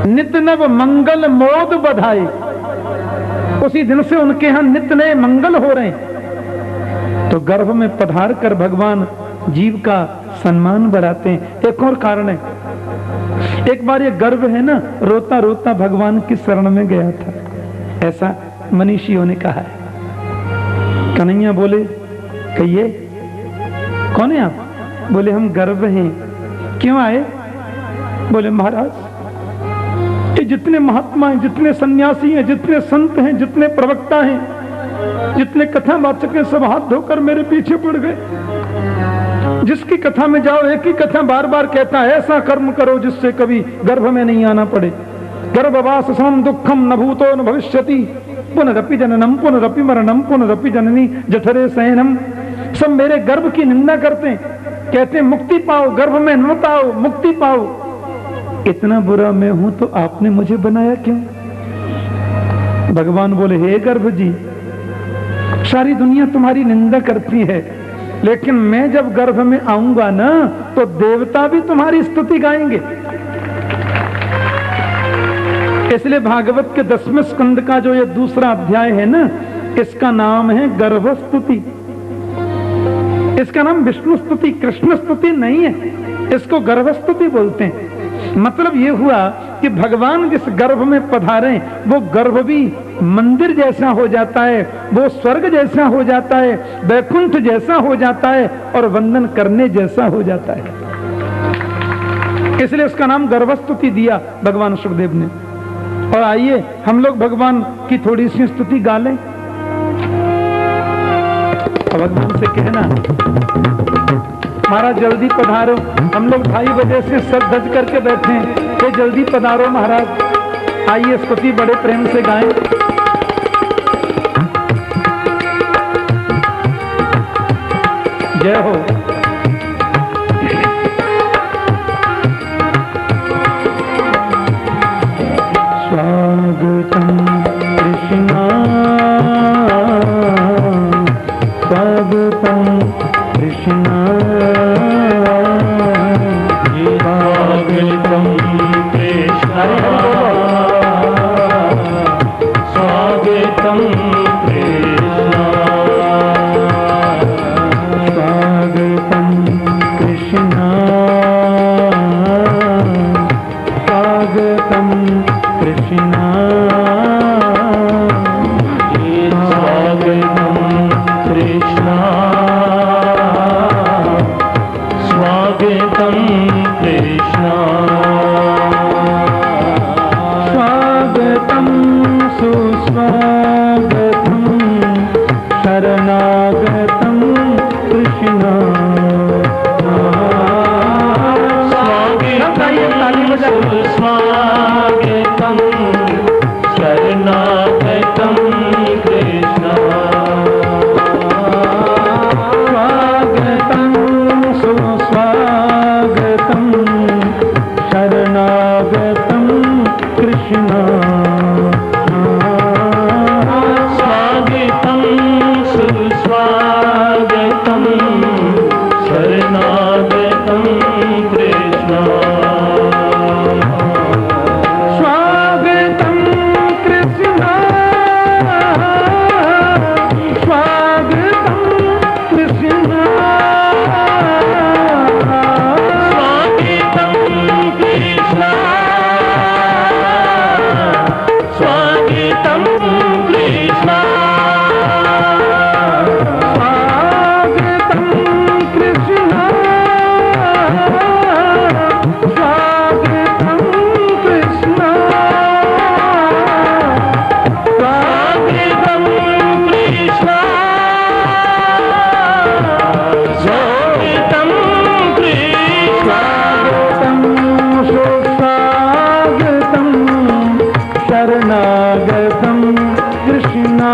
नित नव मंगल मोद बधाए, उसी दिन से उनके यहाँ नित नए मंगल हो रहे हैं। तो गर्भ में पधार कर भगवान जीव का सम्मान बढ़ाते हैं। एक और कारण है, एक बार ये गर्भ है ना, रोता रोता भगवान की शरण में गया था, ऐसा मनीषियों ने कहा है। कन्हैया बोले कहिए कौन है आप? बोले हम गर्भ हैं। क्यों आए? बोले महाराज ये जितने महात्मा हैं, जितने सन्यासी हैं, जितने संत हैं, जितने प्रवक्ता हैं, जितने कथावाचक हैं, सब हाथ धोकर मेरे पीछे पड़ गए। जिसकी कथा में जाओ एक ही कथा बार बार कहता है, ऐसा कर्म करो जिससे कभी गर्भ में नहीं आना पड़े। गर्भवास समम दुखम न भूतो न भविष्यति पुनरपि जननम पुनरपि मरणम पुनरपि जननी जठरे शयनम। सब मेरे गर्भ की निंदा करते हैं, कहते हैं मुक्ति पाओ, गर्भ में मत आओ, मुक्ति पाओ। इतना बुरा मैं हूं तो आपने मुझे बनाया क्यों? भगवान बोले हे गर्भ जी, सारी दुनिया तुम्हारी निंदा करती है, लेकिन मैं जब गर्भ में आऊंगा ना तो देवता भी तुम्हारी स्तुति गाएंगे। इसलिए भागवत के 10वें स्कंद का जो ये दूसरा अध्याय है ना, इसका नाम है गर्भ स्तुति। इसका नाम विष्णु स्तुति, कृष्ण स्तुति नहीं है, इसको गर्भ स्तुति बोलते हैं। मतलब ये हुआ कि भगवान जिस गर्भ में पधारे वो गर्भ भी मंदिर जैसा हो जाता है, वो स्वर्ग जैसा हो जाता है, वैकुंठ जैसा हो जाता है और वंदन करने जैसा हो जाता है। इसलिए उसका नाम गर्भस्तुति दिया भगवान सुखदेव ने। और आइए हम लोग भगवान की थोड़ी सी स्तुति गा लें। भगवान से कहना महाराज जल्दी पधारो, हम लोग 2:30 बजे से सज धज करके बैठे हैं, तो जल्दी पधारो महाराज। आइए स्तुति बड़े प्रेम से गाएं। जय हो। स्वागतम कृष्णा स्वागतम कृष्णा स्वागतम कृष्णा स्वागतम कृष्णा स्वागतम कृष्णा स्वागतम कृष्णा स्वागतम कृष्णा स्वागतम कृष्णा स्वागतम सुस्वागतम शरणागतम कृष्णा। स्वागतम शरणागतम कृष्णा स्वागतम सुस्वागतम शरणागतम कृष्णा। स्वागतम सुस्वागतम शरणागतम कृष्णा स्वागतम कृष्णा स्वागतम कृष्णा स्वागतम कृष्णा स्वागतम कृष्णा स्वागतम कृष्णा स्वागतम कृष्णा स्वागतम कृष्णा स्वागतम कृष्णा स्वागतम सुस्वागतम शरणागतम कृष्णा।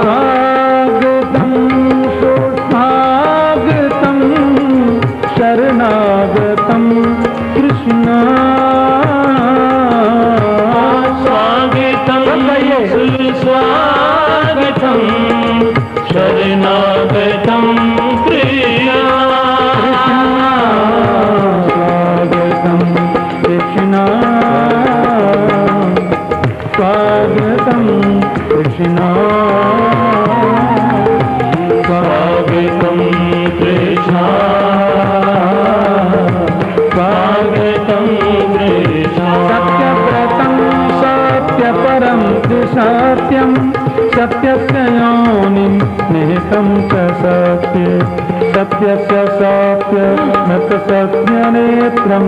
स्वागतम सुस्वागतम शरणागतम कृष्णा स्वागतम सुस्वागतम शरणागतम कृष्णा। स्वागतम सुस्वागतम शरणागतम कृष्णा स्वागतम कृष्णा स्वागतम कृष्णा स्वागतम कृष्णा स्वागतम कृष्णा सत्यव्रतं सत्यपरं सत्यं सत्यस्य योनिं निहितं च सत्ये सत्यस्य सत्यमृतसत्यनेत्रं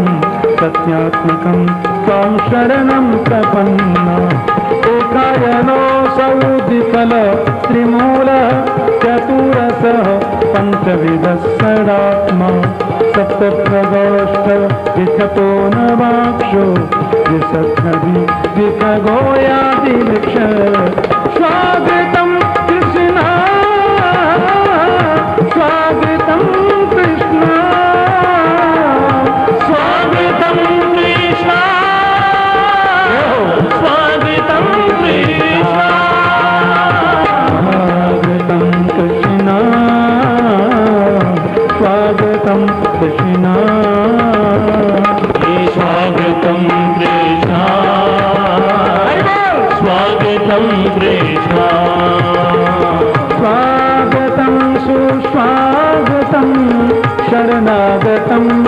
सत्यात्मकं त्वां शरणं प्रपन्ना। एकायनोऽसौ द्विफल त्रिमूल चतुरसः पञ्चविधः षडात्मा सप्तप्रगोष्ठ विखतो नवाक्षो द्विसखगो यादिवृक्ष। स्वागतं कृष्णा स्वागतं कृष्णा स्वागतम कृष्णा स्वागतम कृष्णा स्वागतं कृष्णा स्वागतं कृष्णा स्वागतम कृष्णा शरणागतम्